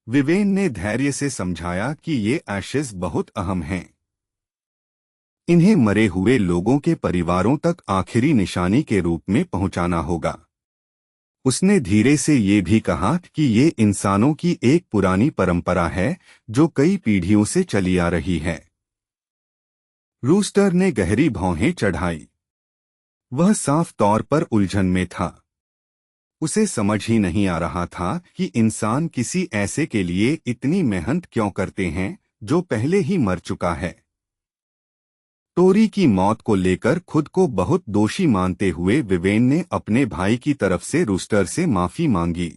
विवेन ने धैर्य से समझाया कि ये एशेज बहुत अहम हैं। इन्हें मरे हुए लोगों के परिवारों तक आखिरी निशानी के रूप में पहुंचाना होगा। उसने धीरे से ये भी कहा कि ये इंसानों की एक पुरानी परंपरा है जो कई पीढ़ियों से चली आ रही है। रूस्टर ने गहरी भौहें चढ़ाई। वह साफ तौर पर उलझन में था। उसे समझ ही नहीं आ रहा था कि इंसान किसी ऐसे के लिए इतनी मेहनत क्यों करते हैं जो पहले ही मर चुका है। टोरी की मौत को लेकर खुद को बहुत दोषी मानते हुए विवेन ने अपने भाई की तरफ से रूस्टर से माफी मांगी।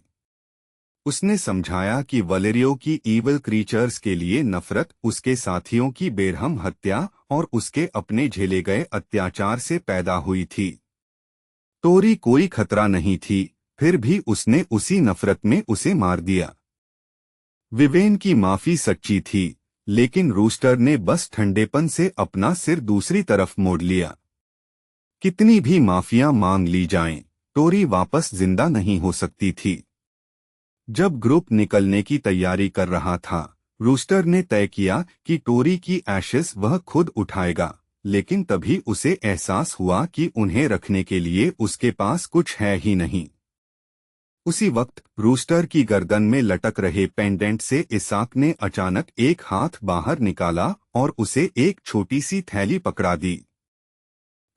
उसने समझाया कि वलेरियो की ईवल क्रीचर्स के लिए नफरत उसके साथियों की बेरहम हत्या और उसके अपने झेले गए अत्याचार से पैदा हुई थी। टोरी कोई खतरा नहीं थी, फिर भी उसने उसी नफरत में उसे मार दिया। विवेन की माफी सच्ची थी, लेकिन रूस्टर ने बस ठंडेपन से अपना सिर दूसरी तरफ मोड़ लिया। कितनी भी माफियां मांग ली जाएं, टोरी वापस जिंदा नहीं हो सकती थी। जब ग्रुप निकलने की तैयारी कर रहा था, रूस्टर ने तय किया कि टोरी की एशेज वह खुद उठाएगा, लेकिन तभी उसे एहसास हुआ कि उन्हें रखने के लिए उसके पास कुछ है ही नहीं। उसी वक्त रूस्टर की गर्दन में लटक रहे पेंडेंट से इसाक ने अचानक एक हाथ बाहर निकाला और उसे एक छोटी सी थैली पकड़ा दी।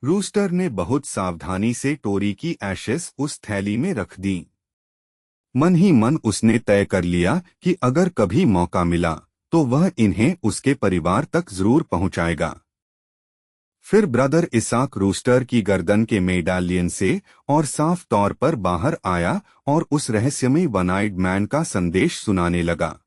रूस्टर ने बहुत सावधानी से टोरी की एशेज उस थैली में रख दी। मन ही मन उसने तय कर लिया कि अगर कभी मौका मिला तो वह इन्हें उसके परिवार तक जरूर पहुंचाएगा। फिर ब्रदर इसाक रूस्टर की गर्दन के मेडालियन से और साफ तौर पर बाहर आया और उस रहस्यमय वन आइड मैन का संदेश सुनाने लगा।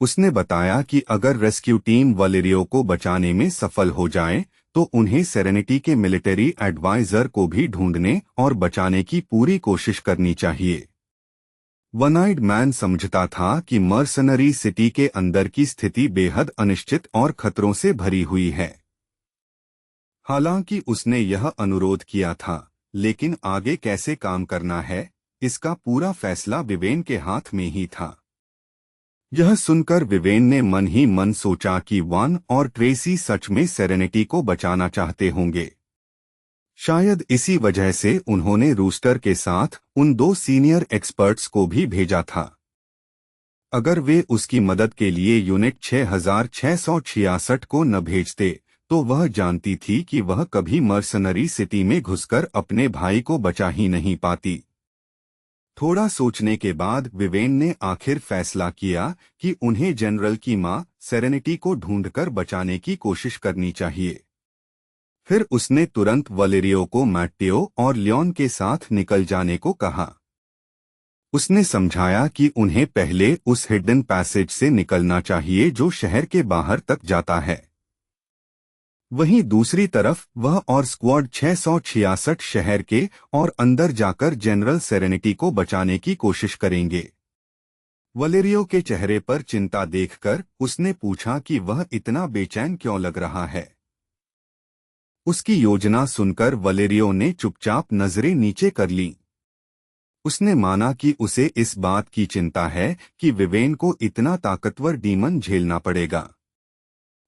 उसने बताया कि अगर रेस्क्यू टीम वलेरियो को बचाने में सफल हो जाए तो उन्हें सेरेनिटी के मिलिट्री एडवाइजर को भी ढूंढने और बचाने की पूरी कोशिश करनी चाहिए। वन आइड मैन समझता था कि मर्सनरी सिटी के अंदर की स्थिति बेहद अनिश्चित और खतरों से भरी हुई है। हालांकि उसने यह अनुरोध किया था, लेकिन आगे कैसे काम करना है, इसका पूरा फैसला विवेन के हाथ में ही था। यह सुनकर विवेन ने मन ही मन सोचा कि वान और ट्रेसी सच में सेरेनिटी को बचाना चाहते होंगे। शायद इसी वजह से उन्होंने रूस्टर के साथ उन दो सीनियर एक्सपर्ट्स को भी भेजा था। अगर वे उसकी मदद के लिए यूनिट 6666 को न भेजते तो वह जानती थी कि वह कभी मर्सनरी सिटी में घुसकर अपने भाई को बचा ही नहीं पाती। थोड़ा सोचने के बाद विवेन ने आखिर फैसला किया कि उन्हें जनरल की मां सेरेनिटी को ढूंढकर बचाने की कोशिश करनी चाहिए। फिर उसने तुरंत वलेरियो को मैट्टियो और लियोन के साथ निकल जाने को कहा। उसने समझाया कि उन्हें पहले उस हिडन पैसेज से निकलना चाहिए जो शहर के बाहर तक जाता है। वहीं दूसरी तरफ वह और स्क्वाड 666 शहर के और अंदर जाकर जनरल सेरेनिटी को बचाने की कोशिश करेंगे। वलेरियो के चेहरे पर चिंता देखकर उसने पूछा कि वह इतना बेचैन क्यों लग रहा है। उसकी योजना सुनकर वलेरियो ने चुपचाप नजरें नीचे कर लीं। उसने माना कि उसे इस बात की चिंता है कि विवेन को इतना ताकतवर डीमन झेलना पड़ेगा।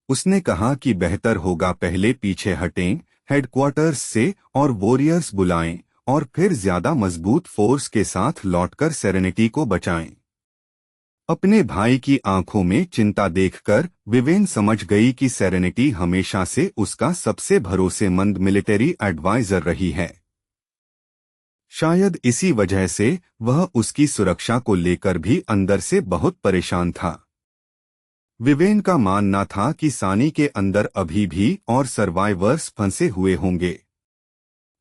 उसने कहा कि बेहतर होगा पहले पीछे हटें, हेडक्वार्टर्स से और वॉरियर्स बुलाएं और फिर ज्यादा मजबूत फोर्स के साथ लौटकर सेरेनिटी को बचाएं। अपने भाई की आंखों में चिंता देखकर विवेन समझ गई कि सेरेनिटी हमेशा से उसका सबसे भरोसेमंद मिलिट्री एडवाइजर रही है। शायद इसी वजह से वह उसकी सुरक्षा को लेकर भी अंदर से बहुत परेशान था। विवेन का मानना था कि सानी के अंदर अभी भी और सर्वाइवर्स फंसे हुए होंगे।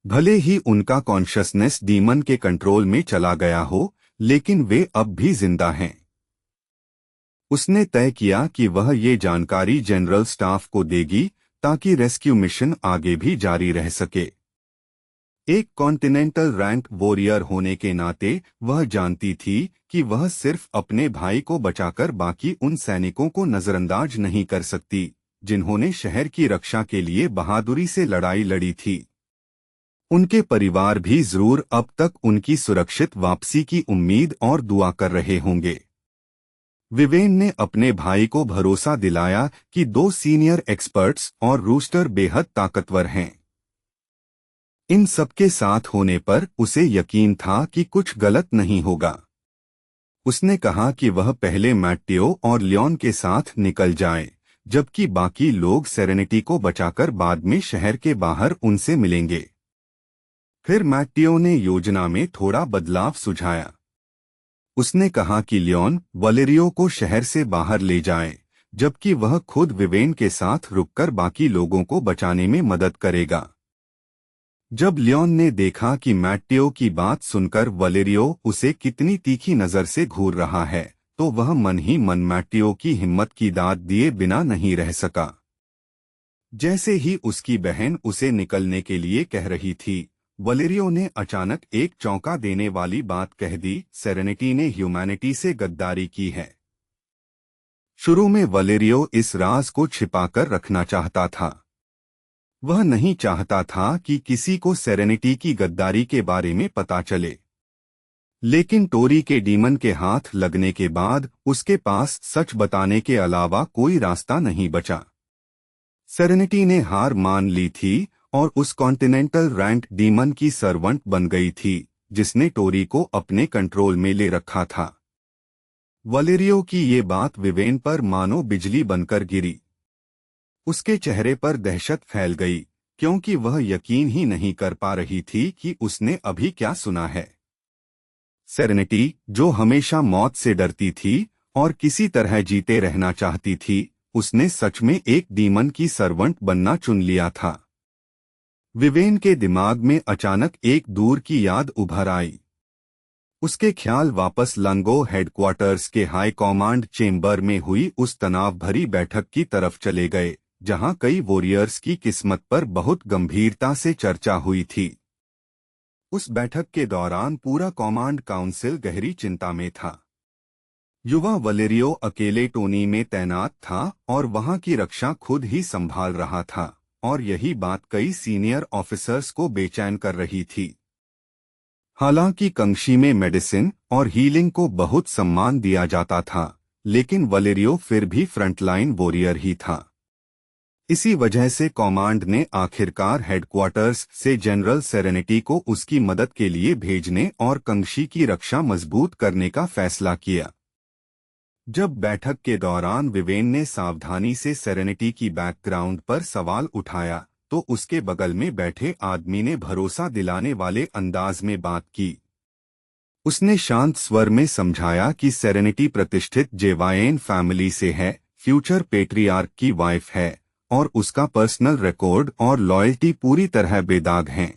भले ही उनका कॉन्शसनेस डीमन के कंट्रोल में चला गया हो, लेकिन वे अब भी जिंदा हैं। उसने तय किया कि वह ये जानकारी जनरल स्टाफ को देगी ताकि रेस्क्यू मिशन आगे भी जारी रह सके। एक कॉन्टिनेंटल रैंक वॉरियर होने के नाते वह जानती थी कि वह सिर्फ अपने भाई को बचाकर बाकी उन सैनिकों को नजरअंदाज नहीं कर सकती जिन्होंने शहर की रक्षा के लिए बहादुरी से लड़ाई लड़ी थी। उनके परिवार भी जरूर अब तक उनकी सुरक्षित वापसी की उम्मीद और दुआ कर रहे होंगे। विवेन ने अपने भाई को भरोसा दिलाया कि दो सीनियर एक्सपर्ट्स और रूस्टर बेहद ताकतवर हैं। इन सबके साथ होने पर उसे यकीन था कि कुछ गलत नहीं होगा। उसने कहा कि वह पहले मैट्टियो और लियोन के साथ निकल जाए, जबकि बाकी लोग सेरेनिटी को बचाकर बाद में शहर के बाहर उनसे मिलेंगे। फिर मैट्टियो ने योजना में थोड़ा बदलाव सुझाया। उसने कहा कि लियोन वलेरियो को शहर से बाहर ले जाए, जबकि वह खुद विवेन के साथ रुककर बाकी लोगों को बचाने में मदद करेगा। जब लियोन ने देखा कि मैट्टियो की बात सुनकर वलेरियो उसे कितनी तीखी नजर से घूर रहा है, तो वह मन ही मन मैट्टियो की हिम्मत की दाद दिए बिना नहीं रह सका। जैसे ही उसकी बहन उसे निकलने के लिए कह रही थी, वलेरियो ने अचानक एक चौंका देने वाली बात कह दी, सेरेनिटी ने ह्यूमैनिटी से गद्दारी की है। शुरू में वलेरियो इस राज को छिपाकर रखना चाहता था। वह नहीं चाहता था कि किसी को सेरेनिटी की गद्दारी के बारे में पता चले। लेकिन टोरी के डीमन के हाथ लगने के बाद उसके पास सच बताने के अलावा कोई रास्ता नहीं बचा। सेरेनिटी ने हार मान ली थी और उस कॉन्टिनेंटल रैंट डीमन की सर्वेंट बन गई थी, जिसने टोरी को अपने कंट्रोल में ले रखा था। वलेरियो की ये बात विवेन पर मानो बिजली बनकर गिरी। उसके चेहरे पर दहशत फैल गई, क्योंकि वह यकीन ही नहीं कर पा रही थी कि उसने अभी क्या सुना है। सेरेनिटी, जो हमेशा मौत से डरती थी और किसी तरह जीते रहना चाहती थी, उसने सच में एक डीमन की सर्वेंट बनना चुन लिया था। विवेन के दिमाग में अचानक एक दूर की याद उभर आई। उसके ख्याल वापस लंगो हेडक्वार्टर्स के हाई कमांड चेंबर में हुई उस तनाव भरी बैठक की तरफ चले गए, जहां कई वॉरियर्स की किस्मत पर बहुत गंभीरता से चर्चा हुई थी। उस बैठक के दौरान पूरा कमांड काउंसिल गहरी चिंता में था। युवा वलेरियो अकेले टोनी में तैनात था और वहां की रक्षा खुद ही संभाल रहा था, और यही बात कई सीनियर ऑफिसर्स को बेचैन कर रही थी। हालांकि कंक्षी में मेडिसिन और हीलिंग को बहुत सम्मान दिया जाता था, लेकिन वलेरियो फिर भी फ्रंटलाइन वॉरियर ही था। इसी वजह से कमांड ने आखिरकार हेडक्वार्टर्स से जनरल सेरेनिटी को उसकी मदद के लिए भेजने और कंक्षी की रक्षा मजबूत करने का फैसला किया। जब बैठक के दौरान विवेन ने सावधानी से सेरेनिटी की बैकग्राउंड पर सवाल उठाया, तो उसके बगल में बैठे आदमी ने भरोसा दिलाने वाले अंदाज में बात की। उसने शांत स्वर में समझाया कि सेरेनिटी प्रतिष्ठित जेवायेन फैमिली से है, फ्यूचर पेट्रियार्क की वाइफ है, और उसका पर्सनल रिकॉर्ड और लॉयल्टी पूरी तरह बेदाग हैं।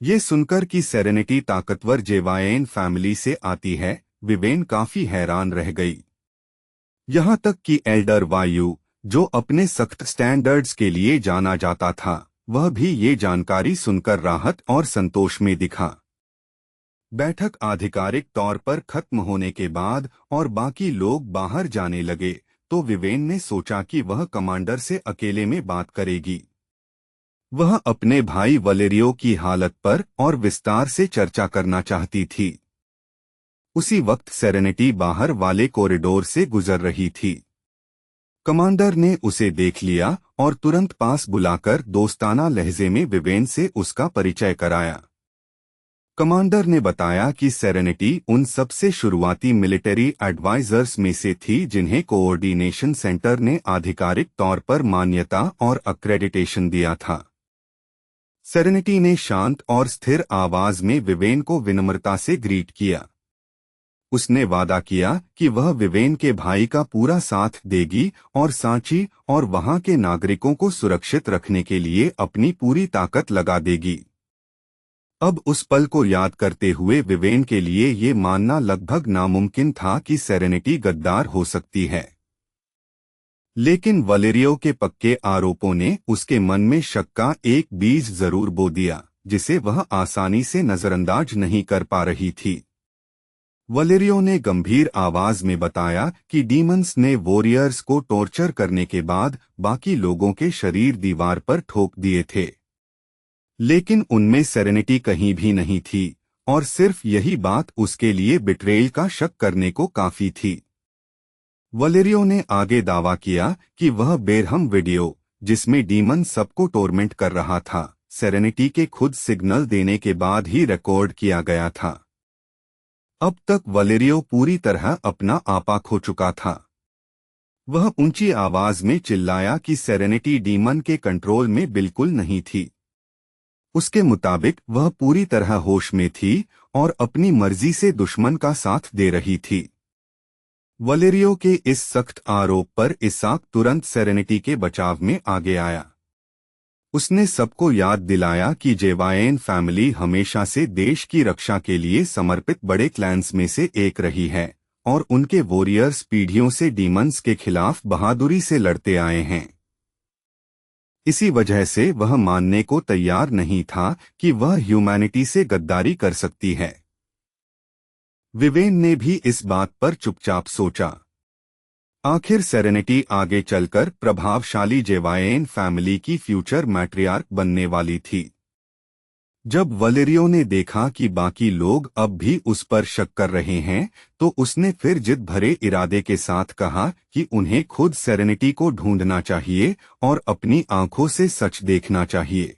ये सुनकर कि सेरेनिटी ताकतवर जेवायेन फैमिली से आती है, विवेन काफी हैरान रह गई। यहाँ तक कि एल्डर वायु, जो अपने सख्त स्टैंडर्ड्स के लिए जाना जाता था, वह भी ये जानकारी सुनकर राहत और संतोष में दिखा। बैठक आधिकारिक तौर पर खत्म होने के बाद और बाकी लोग बाहर जाने लगे, तो विवेन ने सोचा कि वह कमांडर से अकेले में बात करेगी। वह अपने भाई वलेरियो की हालत पर और विस्तार से चर्चा करना चाहती थी। उसी वक्त सेरेनिटी बाहर वाले कॉरिडोर से गुजर रही थी। कमांडर ने उसे देख लिया और तुरंत पास बुलाकर दोस्ताना लहजे में विवेन से उसका परिचय कराया। कमांडर ने बताया कि सेरेनिटी उन सबसे शुरुआती मिलिट्री एडवाइजर्स में से थी जिन्हें कोऑर्डिनेशन सेंटर ने आधिकारिक तौर पर मान्यता और अक्रेडिटेशन दिया था। सेरेनिटी ने शांत और स्थिर आवाज में विवेन को विनम्रता से ग्रीट किया। उसने वादा किया कि वह विवेन के भाई का पूरा साथ देगी और सांची और वहां के नागरिकों को सुरक्षित रखने के लिए अपनी पूरी ताकत लगा देगी। अब उस पल को याद करते हुए विवेन के लिए ये मानना लगभग नामुमकिन था कि सेरेनिटी गद्दार हो सकती है। लेकिन वलेरियो के पक्के आरोपों ने उसके मन में शक का एक बीज जरूर बो दिया, जिसे वह आसानी से नजरअंदाज नहीं कर पा रही थी। वलेरियो ने गंभीर आवाज में बताया कि डीमंस ने वॉरियर्स को टॉर्चर करने के बाद बाकी लोगों के शरीर दीवार पर ठोक दिए थे, लेकिन उनमें सेरेनिटी कहीं भी नहीं थी, और सिर्फ यही बात उसके लिए बिट्रेयल का शक करने को काफी थी। वलेरियो ने आगे दावा किया कि वह बेरहम वीडियो, जिसमें डीमन सबको टोर्मेंट कर रहा था, सेरेनिटी के खुद सिग्नल देने के बाद ही रिकॉर्ड किया गया था। अब तक वलेरियो पूरी तरह अपना आपा खो चुका था। वह ऊंची आवाज में चिल्लाया कि सेरेनिटी डीमन के कंट्रोल में बिल्कुल नहीं थी। उसके मुताबिक वह पूरी तरह होश में थी और अपनी मर्जी से दुश्मन का साथ दे रही थी। वलेरियो के इस सख्त आरोप पर इसाक तुरंत सेरेनिटी के बचाव में आगे आया। उसने सबको याद दिलाया कि जेवायन फैमिली हमेशा से देश की रक्षा के लिए समर्पित बड़े क्लैंस में से एक रही है और उनके वॉरियर्स पीढ़ियों से डीमंस के खिलाफ बहादुरी से लड़ते आए हैं। इसी वजह से वह मानने को तैयार नहीं था कि वह ह्यूमैनिटी से गद्दारी कर सकती है। विवेन ने भी इस बात पर चुपचाप सोचा। आखिर सेरेनिटी आगे चलकर प्रभावशाली जेवायन फैमिली की फ्यूचर मैट्रियार्क बनने वाली थी। जब वलेरियो ने देखा कि बाकी लोग अब भी उस पर शक कर रहे हैं, तो उसने फिर जिद भरे इरादे के साथ कहा कि उन्हें खुद सेरेनिटी को ढूंढना चाहिए और अपनी आंखों से सच देखना चाहिए।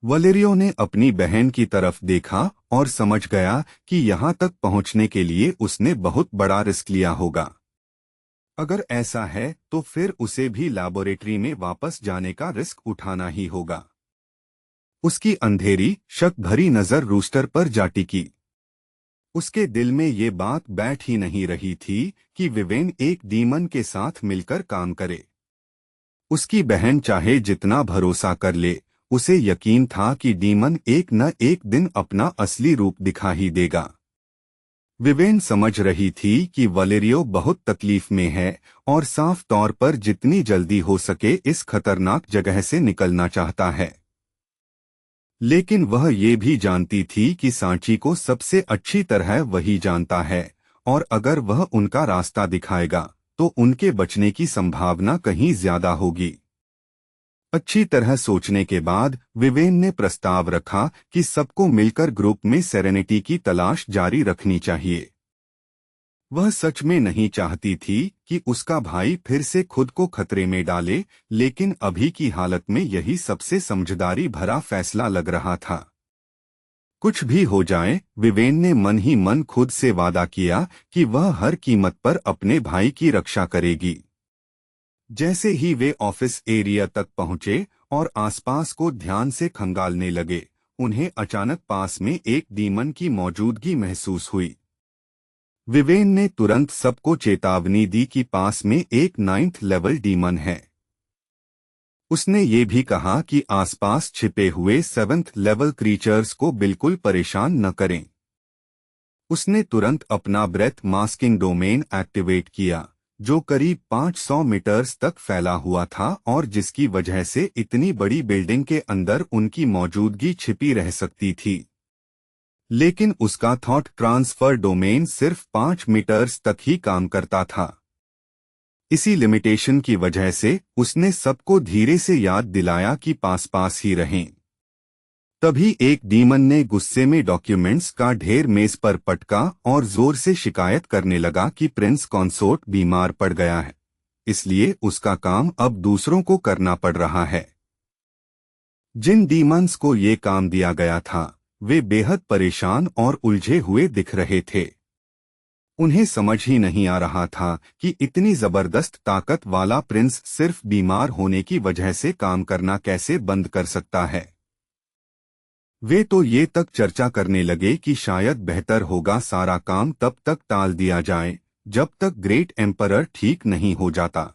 वलेरियो ने अपनी बहन की तरफ देखा और समझ गया कि यहाँ तक पहुँचने के लिए उसने बहुत बड़ा रिस्क लिया होगा। अगर ऐसा है तो फिर उसे भी लैबोरेटरी में वापस जाने का रिस्क उठाना ही होगा। उसकी अंधेरी, शक भरी नजर रूस्टर पर जा टिकी। उसके दिल में ये बात बैठ ही नहीं रही थी कि विवेन एक डीमन के साथ मिलकर काम करे। उसकी बहन चाहे जितना भरोसा कर ले, उसे यकीन था कि डीमन एक न एक दिन अपना असली रूप दिखा ही देगा। विवेन समझ रही थी कि वलेरियो बहुत तकलीफ में है और साफ तौर पर जितनी जल्दी हो सके इस खतरनाक जगह से निकलना चाहता है। लेकिन वह ये भी जानती थी कि सांची को सबसे अच्छी तरह वही जानता है और अगर वह उनका रास्ता दिखाएगा तो उनके बचने की संभावना कहीं ज्यादा होगी। अच्छी तरह सोचने के बाद विवेन ने प्रस्ताव रखा कि सबको मिलकर ग्रुप में सेरेनिटी की तलाश जारी रखनी चाहिए। वह सच में नहीं चाहती थी कि उसका भाई फिर से खुद को खतरे में डाले, लेकिन अभी की हालत में यही सबसे समझदारी भरा फैसला लग रहा था। कुछ भी हो जाए, विवेन ने मन ही मन खुद से वादा किया कि वह हर कीमत पर अपने भाई की रक्षा करेगी। जैसे ही वे ऑफिस एरिया तक पहुंचे और आसपास को ध्यान से खंगालने लगे, उन्हें अचानक पास में एक डीमन की मौजूदगी महसूस हुई। विवेन ने तुरंत सबको चेतावनी दी कि पास में एक 9th लेवल डीमन है। उसने ये भी कहा कि आसपास छिपे हुए 7th लेवल क्रीचर्स को बिल्कुल परेशान न करें। उसने तुरंत अपना ब्रेथ मास्किंग डोमेन एक्टिवेट किया, जो करीब 500 मीटर्स तक फैला हुआ था और जिसकी वजह से इतनी बड़ी बिल्डिंग के अंदर उनकी मौजूदगी छिपी रह सकती थी। लेकिन उसका थॉट ट्रांसफर डोमेन सिर्फ 5 मीटर्स तक ही काम करता था। इसी लिमिटेशन की वजह से उसने सबको धीरे से याद दिलाया कि पास ही रहें। तभी एक डीमन ने गुस्से में डॉक्यूमेंट्स का ढेर मेज पर पटका और जोर से शिकायत करने लगा कि प्रिंस कंसोर्ट बीमार पड़ गया है, इसलिए उसका काम अब दूसरों को करना पड़ रहा है। जिन डीमंस को ये काम दिया गया था, वे बेहद परेशान और उलझे हुए दिख रहे थे। उन्हें समझ ही नहीं आ रहा था कि इतनी जबरदस्त ताकत वाला प्रिंस सिर्फ बीमार होने की वजह से काम करना कैसे बंद कर सकता है। वे तो ये तक चर्चा करने लगे कि शायद बेहतर होगा सारा काम तब तक टाल दिया जाए जब तक ग्रेट एम्परर ठीक नहीं हो जाता।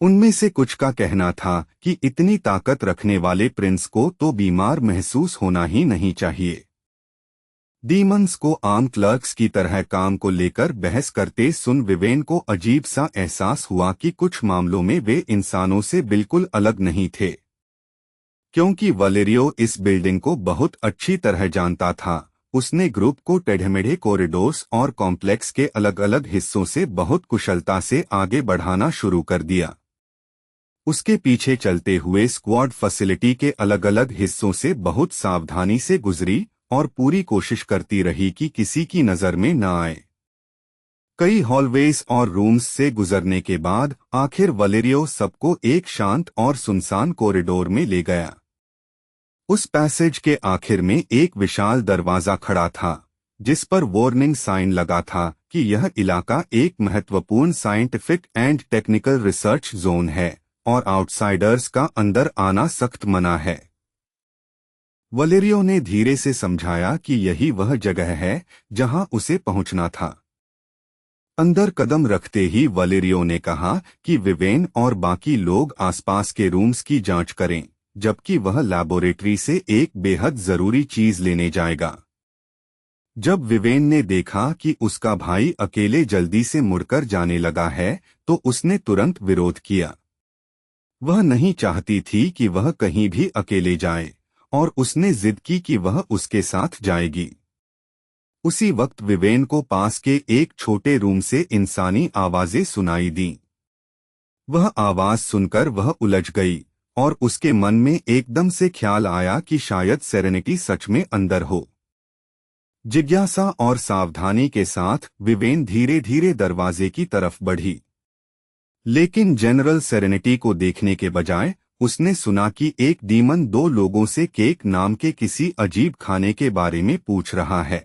उनमें से कुछ का कहना था कि इतनी ताकत रखने वाले प्रिंस को तो बीमार महसूस होना ही नहीं चाहिए। डीमंस को आम क्लर्क्स की तरह काम को लेकर बहस करते सुन विवेन को अजीब सा एहसास हुआ कि कुछ मामलों में वे इंसानों से बिल्कुल अलग नहीं थे। क्योंकि वलेरियो इस बिल्डिंग को बहुत अच्छी तरह जानता था, उसने ग्रुप को टेढ़मेढ़े कॉरिडोर्स और कॉम्प्लेक्स के अलग अलग हिस्सों से बहुत कुशलता से आगे बढ़ाना शुरू कर दिया। उसके पीछे चलते हुए स्क्वाड फैसिलिटी के अलग अलग हिस्सों से बहुत सावधानी से गुजरी और पूरी कोशिश करती रही कि किसी की नजर में न आए। कई हॉलवेज और रूम्स से गुजरने के बाद आखिर वलेरियो सबको एक शांत और सुनसान कॉरिडोर में ले गया। उस पैसेज के आखिर में एक विशाल दरवाजा खड़ा था, जिस पर वार्निंग साइन लगा था कि यह इलाका एक महत्वपूर्ण scientific and technical research zone है और आउटसाइडर्स का अंदर आना सख्त मना है। वलेरियो ने धीरे से समझाया कि यही वह जगह है जहां उसे पहुंचना था। अंदर कदम रखते ही वलेरियो ने कहा कि विवेन और बाकी लोग आसपास के रूम्स की जांच करें, जबकि वह लैबोरेटरी से एक बेहद जरूरी चीज लेने जाएगा। जब विवेन ने देखा कि उसका भाई अकेले जल्दी से मुड़कर जाने लगा है, तो उसने तुरंत विरोध किया। वह नहीं चाहती थी कि वह कहीं भी अकेले जाए, और उसने जिद की कि वह उसके साथ जाएगी। उसी वक्त विवेन को पास के एक छोटे रूम से इंसानी आवाजें सुनाई दीं। वह आवाज सुनकर वह उलझ गई और उसके मन में एकदम से ख्याल आया कि शायद सेरेनिटी सच में अंदर हो। जिज्ञासा और सावधानी के साथ विवेन धीरे धीरे दरवाजे की तरफ बढ़ी, लेकिन जनरल सेरेनिटी को देखने के बजाय उसने सुना कि एक डीमन दो लोगों से केक नाम के किसी अजीब खाने के बारे में पूछ रहा है।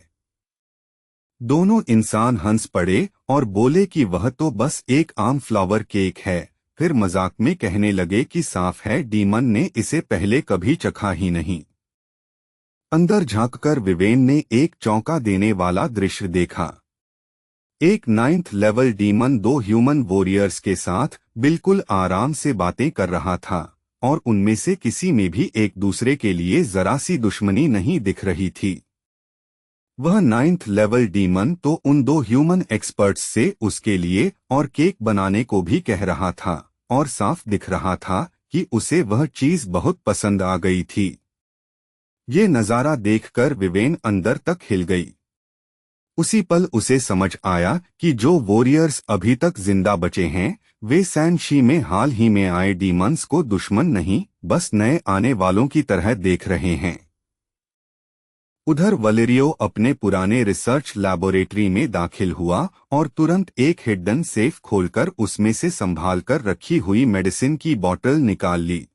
दोनों इंसान हंस पड़े और बोले कि वह तो बस एक आम फ्लावर केक है, फिर मजाक में कहने लगे कि साफ है डीमन ने इसे पहले कभी चखा ही नहीं। अंदर झांककर विवेन ने एक चौंका देने वाला दृश्य देखा। एक 9th लेवल डीमन दो ह्यूमन वॉरियर्स के साथ बिल्कुल आराम से बातें कर रहा था, और उनमें से किसी में भी एक दूसरे के लिए जरा सी दुश्मनी नहीं दिख रही थी। वह 9th लेवल डीमन तो उन दो ह्यूमन एक्सपर्ट्स से उसके लिए और केक बनाने को भी कह रहा था, और साफ दिख रहा था कि उसे वह चीज बहुत पसंद आ गई थी। ये नजारा देखकर विवेन अंदर तक हिल गई। उसी पल उसे समझ आया कि जो वॉरियर्स अभी तक जिंदा बचे हैं, वे सैनशी में हाल ही में आए डीमंस को दुश्मन नहीं, बस नए आने वालों की तरह देख रहे हैं। उधर वलेरियो अपने पुराने रिसर्च लैबोरेटरी में दाखिल हुआ और तुरंत एक हिडन सेफ खोलकर उसमें से संभाल कर रखी हुई मेडिसिन की बोतल निकाल ली।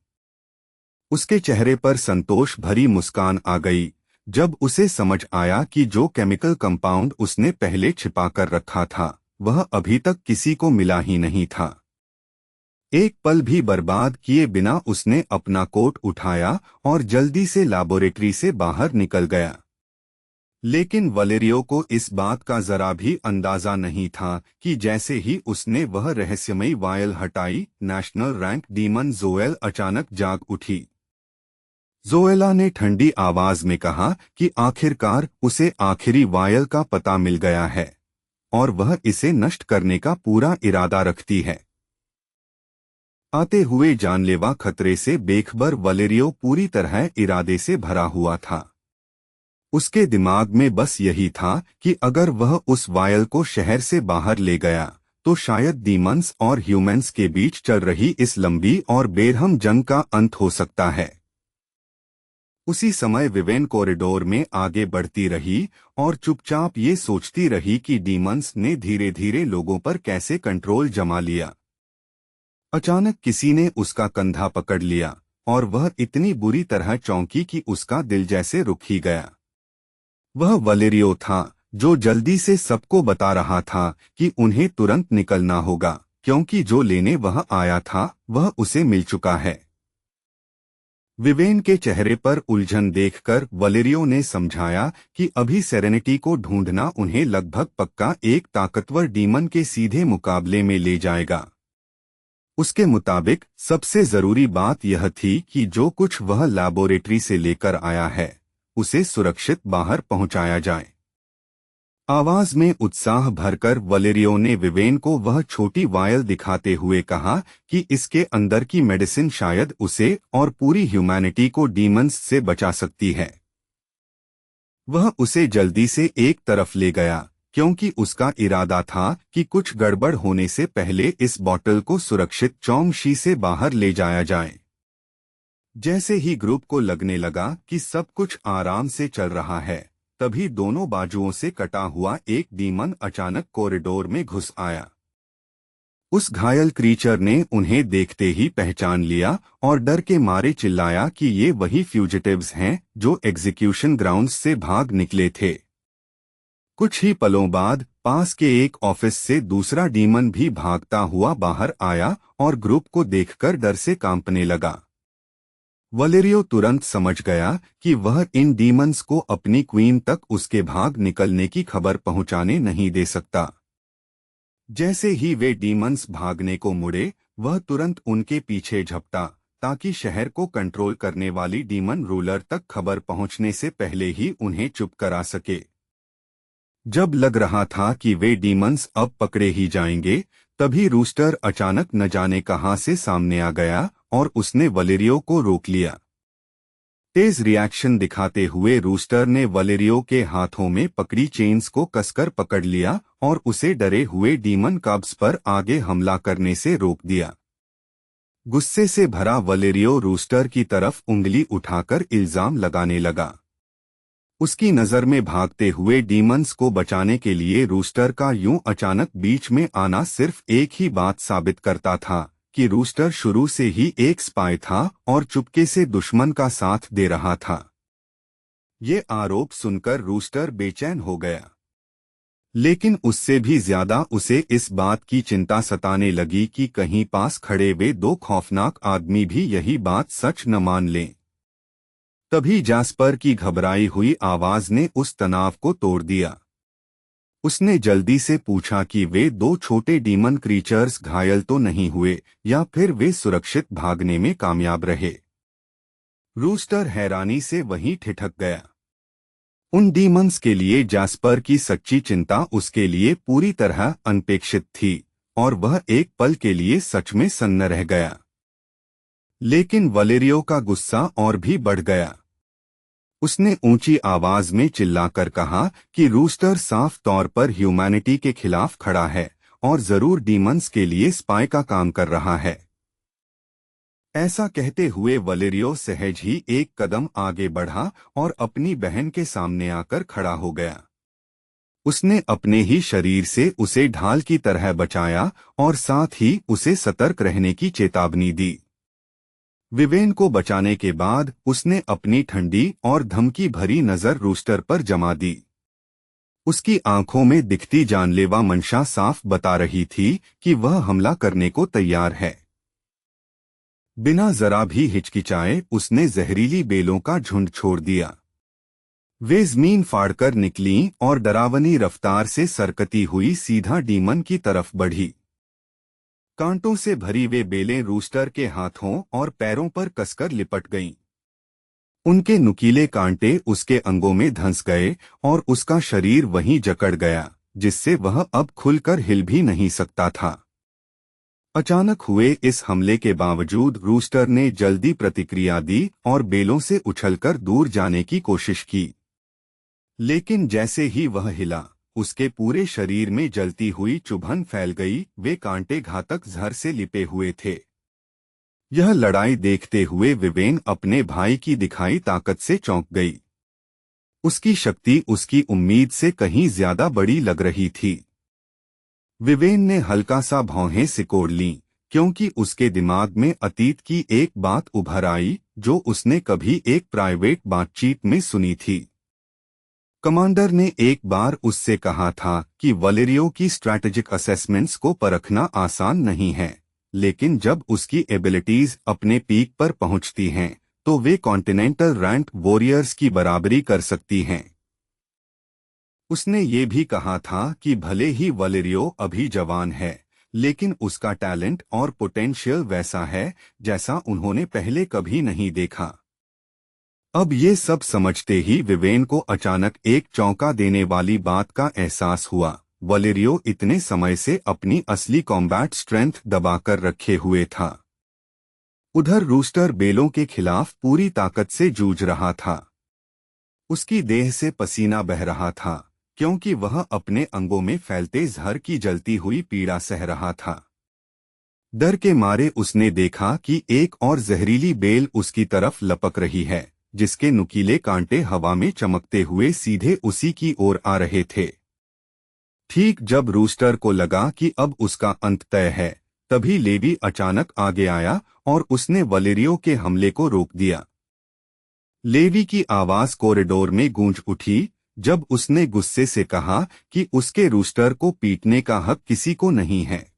उसके चेहरे पर संतोष भरी मुस्कान आ गई जब उसे समझ आया कि जो केमिकल कंपाउंड उसने पहले छिपा कर रखा था, वह अभी तक किसी को मिला ही नहीं था। एक पल भी बर्बाद किए बिना उसने अपना कोट उठाया और जल्दी से लैबोरेटरी से बाहर निकल गया। लेकिन वलेरियो को इस बात का जरा भी अंदाजा नहीं था कि जैसे ही उसने वह रहस्यमयी वायल हटाई, नेशनल रैंक डीमन जोएल अचानक जाग उठी। जोएला ने ठंडी आवाज में कहा कि आखिरकार उसे आखिरी वायल का पता मिल गया है और वह इसे नष्ट करने का पूरा इरादा रखती है। आते हुए जानलेवा खतरे से बेखबर वलेरियो पूरी तरह इरादे से भरा हुआ था। उसके दिमाग में बस यही था कि अगर वह उस वायल को शहर से बाहर ले गया तो शायद डीमंस और ह्यूमंस के बीच चल रही इस लंबी और बेरहम जंग का अंत हो सकता है। उसी समय विवेन कॉरिडोर में आगे बढ़ती रही और चुपचाप ये सोचती रही कि डीमंस ने धीरे धीरे लोगों पर कैसे कंट्रोल जमा लिया। अचानक किसी ने उसका कंधा पकड़ लिया और वह इतनी बुरी तरह चौंकी कि उसका दिल जैसे रुक ही गया। वह वलेरियो था, जो जल्दी से सबको बता रहा था कि उन्हें तुरंत निकलना होगा, क्योंकि जो लेने वह आया था वह उसे मिल चुका है। विवेन के चेहरे पर उलझन देखकर वलेरियो ने समझाया कि अभी सेरेनिटी को ढूंढना उन्हें लगभग पक्का एक ताकतवर डीमन के सीधे मुकाबले में ले जाएगा। उसके मुताबिक सबसे जरूरी बात यह थी कि जो कुछ वह लैबोरेटरी से लेकर आया है उसे सुरक्षित बाहर पहुंचाया जाए। आवाज में उत्साह भरकर वलेरियो ने विवेन को वह छोटी वायल दिखाते हुए कहा कि इसके अंदर की मेडिसिन शायद उसे और पूरी ह्यूमैनिटी को डीमंस से बचा सकती है। वह उसे जल्दी से एक तरफ ले गया क्योंकि उसका इरादा था कि कुछ गड़बड़ होने से पहले इस बोतल को सुरक्षित चौंगशी से बाहर ले जाया जाए। जैसे ही ग्रुप को लगने लगा कि सब कुछ आराम से चल रहा है, तभी दोनों बाजुओं से कटा हुआ एक डीमन अचानक कॉरिडोर में घुस आया। उस घायल क्रीचर ने उन्हें देखते ही पहचान लिया और डर के मारे चिल्लाया कि ये वही फ्यूजिटिव्स हैं जो एग्जीक्यूशन ग्राउंड्स से भाग निकले थे। कुछ ही पलों बाद पास के एक ऑफिस से दूसरा डीमन भी भागता हुआ बाहर आया और ग्रुप को देखकर डर से कांपने लगा। वलेरियो तुरंत समझ गया कि वह इन डीमंस को अपनी क्वीन तक उसके भाग निकलने की खबर पहुंचाने नहीं दे सकता। जैसे ही वे डीमंस भागने को मुड़े, वह तुरंत उनके पीछे झपटा ताकि शहर को कंट्रोल करने वाली डीमन रूलर तक खबर पहुंचने से पहले ही उन्हें चुप करा सके। जब लग रहा था कि वे डीमंस अब पकड़े ही जाएंगे, तभी रूस्टर अचानक न जाने कहां से सामने आ गया और उसने वलेरियो को रोक लिया। तेज रिएक्शन दिखाते हुए रूस्टर ने वलेरियो के हाथों में पकड़ी चेन्स को कसकर पकड़ लिया और उसे डरे हुए डीमन कब्स पर आगे हमला करने से रोक दिया। गुस्से से भरा वलेरियो रूस्टर की तरफ उंगली उठाकर इल्जाम लगाने लगा। उसकी नजर में भागते हुए डीमंस को बचाने के लिए रूस्टर का यूं अचानक बीच में आना सिर्फ एक ही बात साबित करता था कि रूस्टर शुरू से ही एक स्पाई था और चुपके से दुश्मन का साथ दे रहा था। ये आरोप सुनकर रूस्टर बेचैन हो गया, लेकिन उससे भी ज्यादा उसे इस बात की चिंता सताने लगी कि कहीं पास खड़े वे दो खौफनाक आदमी भी यही बात सच न मान लें। तभी जास्पर की घबराई हुई आवाज ने उस तनाव को तोड़ दिया। उसने जल्दी से पूछा कि वे दो छोटे डीमन क्रीचर्स घायल तो नहीं हुए या फिर वे सुरक्षित भागने में कामयाब रहे। रूस्टर हैरानी से वहीं ठिठक गया। उन डीमंस के लिए जास्पर की सच्ची चिंता उसके लिए पूरी तरह अनपेक्षित थी और वह एक पल के लिए सच में सन्न रह गया। लेकिन वलेरियो का गुस्सा और भी बढ़ गया। उसने ऊंची आवाज में चिल्लाकर कहा कि रूस्टर साफ तौर पर ह्यूमैनिटी के खिलाफ खड़ा है और जरूर डीमंस के लिए स्पाई का काम कर रहा है। ऐसा कहते हुए वलेरियो सहज ही एक कदम आगे बढ़ा और अपनी बहन के सामने आकर खड़ा हो गया। उसने अपने ही शरीर से उसे ढाल की तरह बचाया और साथ ही उसे सतर्क रहने की चेतावनी दी। विवेन को बचाने के बाद उसने अपनी ठंडी और धमकी भरी नजर रूस्टर पर जमा दी। उसकी आंखों में दिखती जानलेवा मंशा साफ बता रही थी कि वह हमला करने को तैयार है। बिना जरा भी हिचकिचाए उसने जहरीली बेलों का झुंड छोड़ दिया। वे जमीन फाड़कर निकलीं और डरावनी रफ्तार से सरकती हुई सीधा डीमन की तरफ बढ़ी। कांटों से भरी वे बेलें रूस्टर के हाथों और पैरों पर कसकर लिपट गईं। उनके नुकीले कांटे उसके अंगों में धंस गए और उसका शरीर वहीं जकड़ गया, जिससे वह अब खुलकर हिल भी नहीं सकता था। अचानक हुए इस हमले के बावजूद रूस्टर ने जल्दी प्रतिक्रिया दी और बेलों से उछलकर दूर जाने की कोशिश की। लेकिन जैसे ही वह हिला, उसके पूरे शरीर में जलती हुई चुभन फैल गई। वे कांटे घातक जहर से लिपे हुए थे। यह लड़ाई देखते हुए विवेन अपने भाई की दिखाई ताकत से चौंक गई। उसकी शक्ति उसकी उम्मीद से कहीं ज्यादा बड़ी लग रही थी। विवेन ने हल्का सा भौहें सिकोड़ लीं, क्योंकि उसके दिमाग में अतीत की एक बात उभर आई जो उसने कभी एक प्राइवेट बातचीत में सुनी थी। कमांडर ने एक बार उससे कहा था कि वलेरियो की स्ट्रैटेजिक असेसमेंट्स को परखना आसान नहीं है, लेकिन जब उसकी एबिलिटीज अपने पीक पर पहुंचती हैं, तो वे कॉन्टिनेंटल रैंक वॉरियर्स की बराबरी कर सकती हैं। उसने ये भी कहा था कि भले ही वलेरियो अभी जवान है, लेकिन उसका टैलेंट और पोटेंशियल वैसा है जैसा उन्होंने पहले कभी नहीं देखा। अब ये सब समझते ही विवेन को अचानक एक चौंका देने वाली बात का एहसास हुआ। वलेरियो इतने समय से अपनी असली कॉम्बैट स्ट्रेंथ दबाकर रखे हुए था। उधर रूस्टर बेलों के खिलाफ पूरी ताकत से जूझ रहा था। उसकी देह से पसीना बह रहा था, क्योंकि वह अपने अंगों में फैलते जहर की जलती हुई पीड़ा सह रहा था। डर के मारे उसने देखा कि एक और जहरीली बेल उसकी तरफ लपक रही है, जिसके नुकीले कांटे हवा में चमकते हुए सीधे उसी की ओर आ रहे थे। ठीक जब रूस्टर को लगा कि अब उसका अंत तय है, तभी लेवी अचानक आगे आया और उसने वलेरियो के हमले को रोक दिया। लेवी की आवाज कॉरिडोर में गूंज उठी जब उसने गुस्से से कहा कि उसके रूस्टर को पीटने का हक किसी को नहीं है।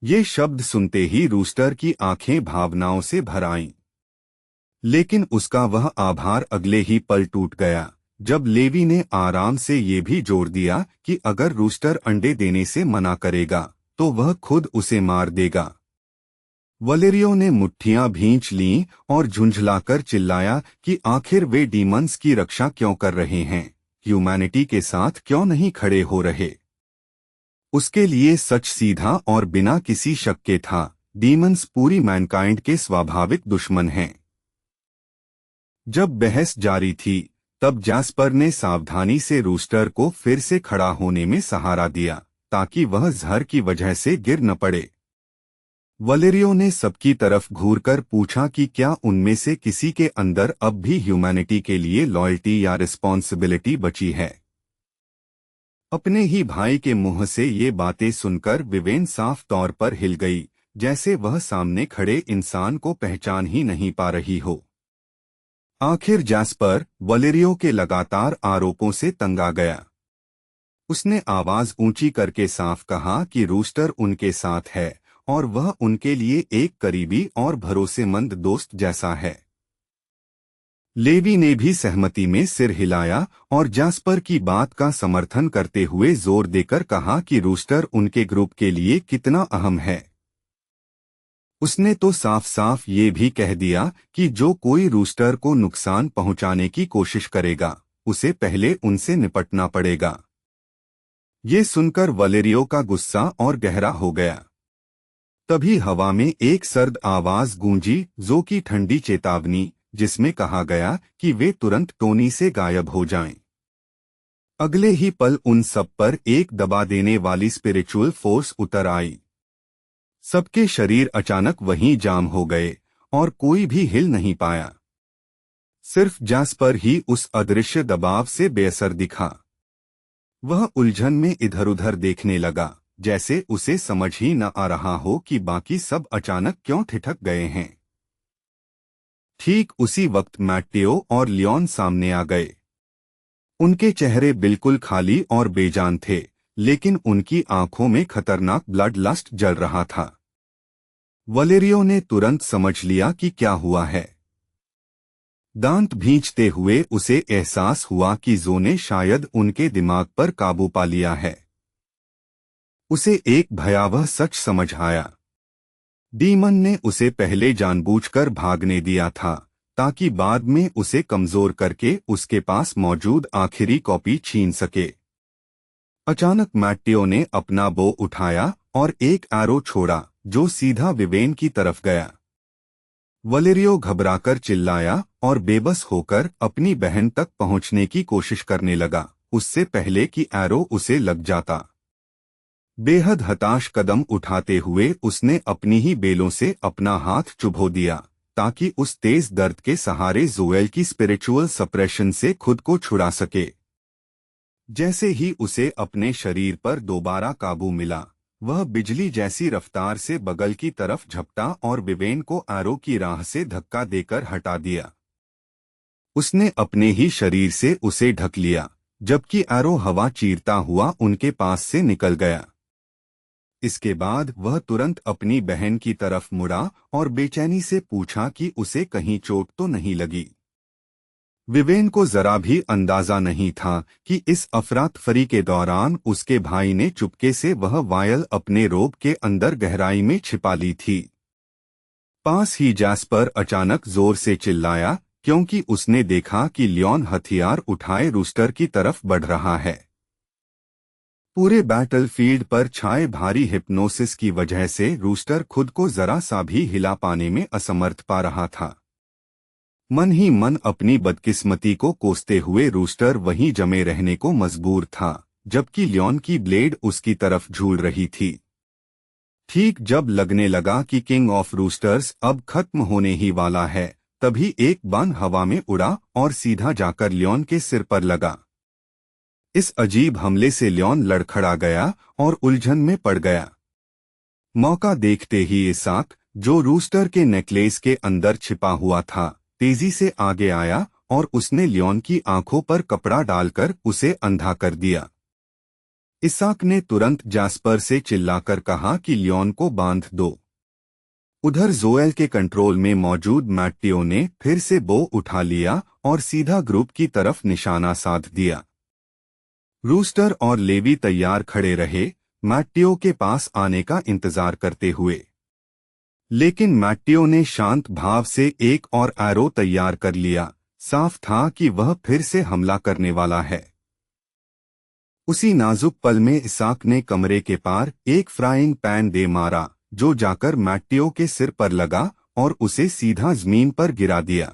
ये शब्द सुनते ही रूस्टर की आंखें भावनाओं से भर आईं। लेकिन उसका वह आभार अगले ही पल टूट गया जब लेवी ने आराम से ये भी जोर दिया कि अगर रूस्टर अंडे देने से मना करेगा तो वह खुद उसे मार देगा। वलेरियो ने मुट्ठियां भींच लीं और झुंझलाकर चिल्लाया कि आखिर वे डीमंस की रक्षा क्यों कर रहे हैं, ह्यूमैनिटी के साथ क्यों नहीं खड़े हो रहे। उसके लिए सच सीधा और बिना किसी शक के था, डीमंस पूरी मैनकाइंड के स्वाभाविक दुश्मन हैं। जब बहस जारी थी तब जैस्पर ने सावधानी से रूस्टर को फिर से खड़ा होने में सहारा दिया ताकि वह जहर की वजह से गिर न पड़े। वलेरियो ने सबकी तरफ घूरकर पूछा कि क्या उनमें से किसी के अंदर अब भी ह्यूमैनिटी के लिए लॉयल्टी या रिस्पॉन्सिबिलिटी बची है। अपने ही भाई के मुंह से ये बातें सुनकर विवेन साफ तौर पर हिल गई, जैसे वह सामने खड़े इंसान को पहचान ही नहीं पा रही हो। आखिर जैस्पर वलेरियो के लगातार आरोपों से तंग आ गया। उसने आवाज ऊंची करके साफ कहा कि रूस्टर उनके साथ है और वह उनके लिए एक करीबी और भरोसेमंद दोस्त जैसा है। लेवी ने भी सहमति में सिर हिलाया और जैस्पर की बात का समर्थन करते हुए जोर देकर कहा कि रूस्टर उनके ग्रुप के लिए कितना अहम है। उसने तो साफ साफ ये भी कह दिया कि जो कोई रूस्टर को नुकसान पहुंचाने की कोशिश करेगा उसे पहले उनसे निपटना पड़ेगा। ये सुनकर वलेरियो का गुस्सा और गहरा हो गया। तभी हवा में एक सर्द आवाज गूंजी, जो की ठंडी चेतावनी, जिसमें कहा गया कि वे तुरंत टोनी से गायब हो जाएं। अगले ही पल उन सब पर एक दबा देने वाली स्पिरिचुअल फोर्स उतर आई। सबके शरीर अचानक वहीं जाम हो गए और कोई भी हिल नहीं पाया। सिर्फ जैस्पर ही उस अदृश्य दबाव से बेअसर दिखा। वह उलझन में इधर उधर देखने लगा, जैसे उसे समझ ही न आ रहा हो कि बाकी सब अचानक क्यों ठिठक गए हैं। ठीक उसी वक्त मैटेओ और लियोन सामने आ गए। उनके चेहरे बिल्कुल खाली और बेजान थे, लेकिन उनकी आंखों में खतरनाक ब्लड लस्ट जल रहा था। वलेरियो ने तुरंत समझ लिया कि क्या हुआ है। दांत भींचते हुए उसे एहसास हुआ कि जो ने शायद उनके दिमाग पर काबू पा लिया है। उसे एक भयावह सच समझ आया। डीमन ने उसे पहले जानबूझकर भागने दिया था ताकि बाद में उसे कमजोर करके उसके पास मौजूद आखिरी कॉपी छीन सके। अचानक मैटेओ ने अपना बो उठाया और एक एरो छोड़ा जो सीधा विवेन की तरफ गया। वलेरियो घबराकर चिल्लाया और बेबस होकर अपनी बहन तक पहुंचने की कोशिश करने लगा, उससे पहले कि एरो उसे लग जाता। बेहद हताश कदम उठाते हुए उसने अपनी ही बेलों से अपना हाथ चुभो दिया ताकि उस तेज दर्द के सहारे जोएल की स्पिरिचुअल सप्रेशन से खुद को छुड़ा सके। जैसे ही उसे अपने शरीर पर दोबारा काबू मिला, वह बिजली जैसी रफ्तार से बगल की तरफ झपटा और विवेन को एरो की राह से धक्का देकर हटा दिया। उसने अपने ही शरीर से उसे ढक लिया, जबकि एरो हवा चीरता हुआ उनके पास से निकल गया। इसके बाद वह तुरंत अपनी बहन की तरफ मुड़ा और बेचैनी से पूछा कि उसे कहीं चोट तो नहीं लगी। विवेन को जरा भी अंदाजा नहीं था कि इस अफरा-तफरी के दौरान उसके भाई ने चुपके से वह वायल अपने रोब के अंदर गहराई में छिपा ली थी। पास ही जैस्पर अचानक जोर से चिल्लाया क्योंकि उसने देखा कि लियोन हथियार उठाए रूस्टर की तरफ बढ़ रहा है। पूरे बैटलफील्ड पर छाए भारी हिप्नोसिस की वजह से रूस्टर खुद को जरा सा भी हिला पाने में असमर्थ पा रहा था। मन ही मन अपनी बदकिस्मती को कोसते हुए रूस्टर वहीं जमे रहने को मजबूर था, जबकि लियोन की ब्लेड उसकी तरफ झूल रही थी। ठीक जब लगने लगा कि किंग ऑफ रूस्टर्स अब खत्म होने ही वाला है, तभी एक बाण हवा में उड़ा और सीधा जाकर लियोन के सिर पर लगा। इस अजीब हमले से लियोन लड़खड़ा गया और उलझन में पड़ गया। मौका देखते ही इसाक, जो रूस्टर के नेकलेस के अंदर छिपा हुआ था, तेजी से आगे आया और उसने लियोन की आंखों पर कपड़ा डालकर उसे अंधा कर दिया। इसाक ने तुरंत जैस्पर से चिल्लाकर कहा कि लियोन को बांध दो। उधर जोएल के कंट्रोल में मौजूद मैट्टियो ने फिर से बो उठा लिया और सीधा ग्रुप की तरफ निशाना साध दिया। रूस्टर और लेवी तैयार खड़े रहे, मैट्टियो के पास आने का इंतजार करते हुए। लेकिन मैट्टियो ने शांत भाव से एक और एरो तैयार कर लिया। साफ था कि वह फिर से हमला करने वाला है। उसी नाजुक पल में इसाक ने कमरे के पार एक फ्राइंग पैन दे मारा, जो जाकर मैट्टियो के सिर पर लगा और उसे सीधा जमीन पर गिरा दिया।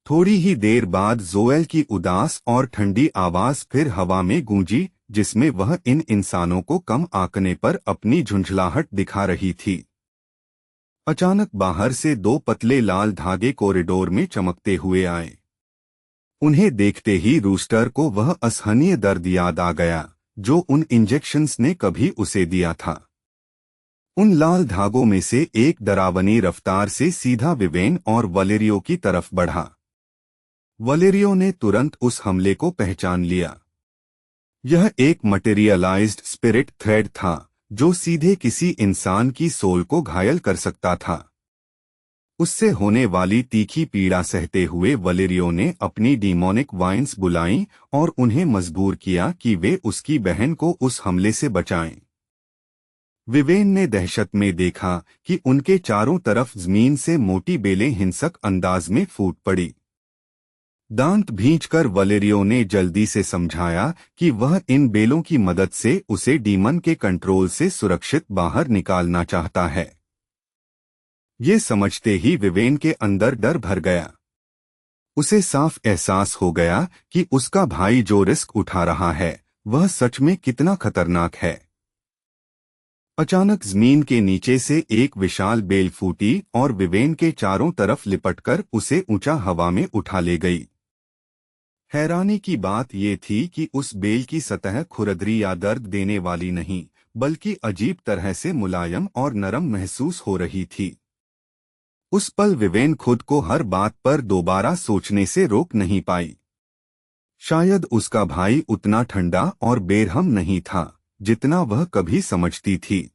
थोड़ी ही देर बाद जोएल की उदास और ठंडी आवाज फिर हवा में गूंजी, जिसमें वह इन इंसानों को कम आंकने पर अपनी झुंझलाहट दिखा रही थी। अचानक बाहर से दो पतले लाल धागे कॉरिडोर में चमकते हुए आए। उन्हें देखते ही रूस्टर को वह असहनीय दर्द याद आ गया, जो उन इंजेक्शंस ने कभी उसे दिया था। उन लाल धागों में से एक डरावनी रफ्तार से सीधा विवेन और वलेरियो की तरफ बढ़ा। वलेरियो ने तुरंत उस हमले को पहचान लिया। यह एक मटेरियलाइज्ड स्पिरिट थ्रेड था, जो सीधे किसी इंसान की सोल को घायल कर सकता था। उससे होने वाली तीखी पीड़ा सहते हुए वलेरियो ने अपनी डीमोनिक वाइन्स बुलाईं और उन्हें मजबूर किया कि वे उसकी बहन को उस हमले से बचाएं। विवेन ने दहशत में देखा कि उनके चारों तरफ जमीन से मोटी बेलें हिंसक अंदाज में फूट पड़ी। दांत भींचकर वलेरियो ने जल्दी से समझाया कि वह इन बेलों की मदद से उसे डीमन के कंट्रोल से सुरक्षित बाहर निकालना चाहता है। ये समझते ही विवेन के अंदर डर भर गया। उसे साफ एहसास हो गया कि उसका भाई जो रिस्क उठा रहा है, वह सच में कितना खतरनाक है। अचानक जमीन के नीचे से एक विशाल बेल फूटी और विवेन के चारों तरफ लिपटकर उसे ऊंचा हवा में उठा ले गई। हैरानी की बात यह थी कि उस बेल की सतह खुरदरी या दर्द देने वाली नहीं, बल्कि अजीब तरह से मुलायम और नरम महसूस हो रही थी। उस पल विवेन खुद को हर बात पर दोबारा सोचने से रोक नहीं पाई। शायद उसका भाई उतना ठंडा और बेरहम नहीं था जितना वह कभी समझती थी।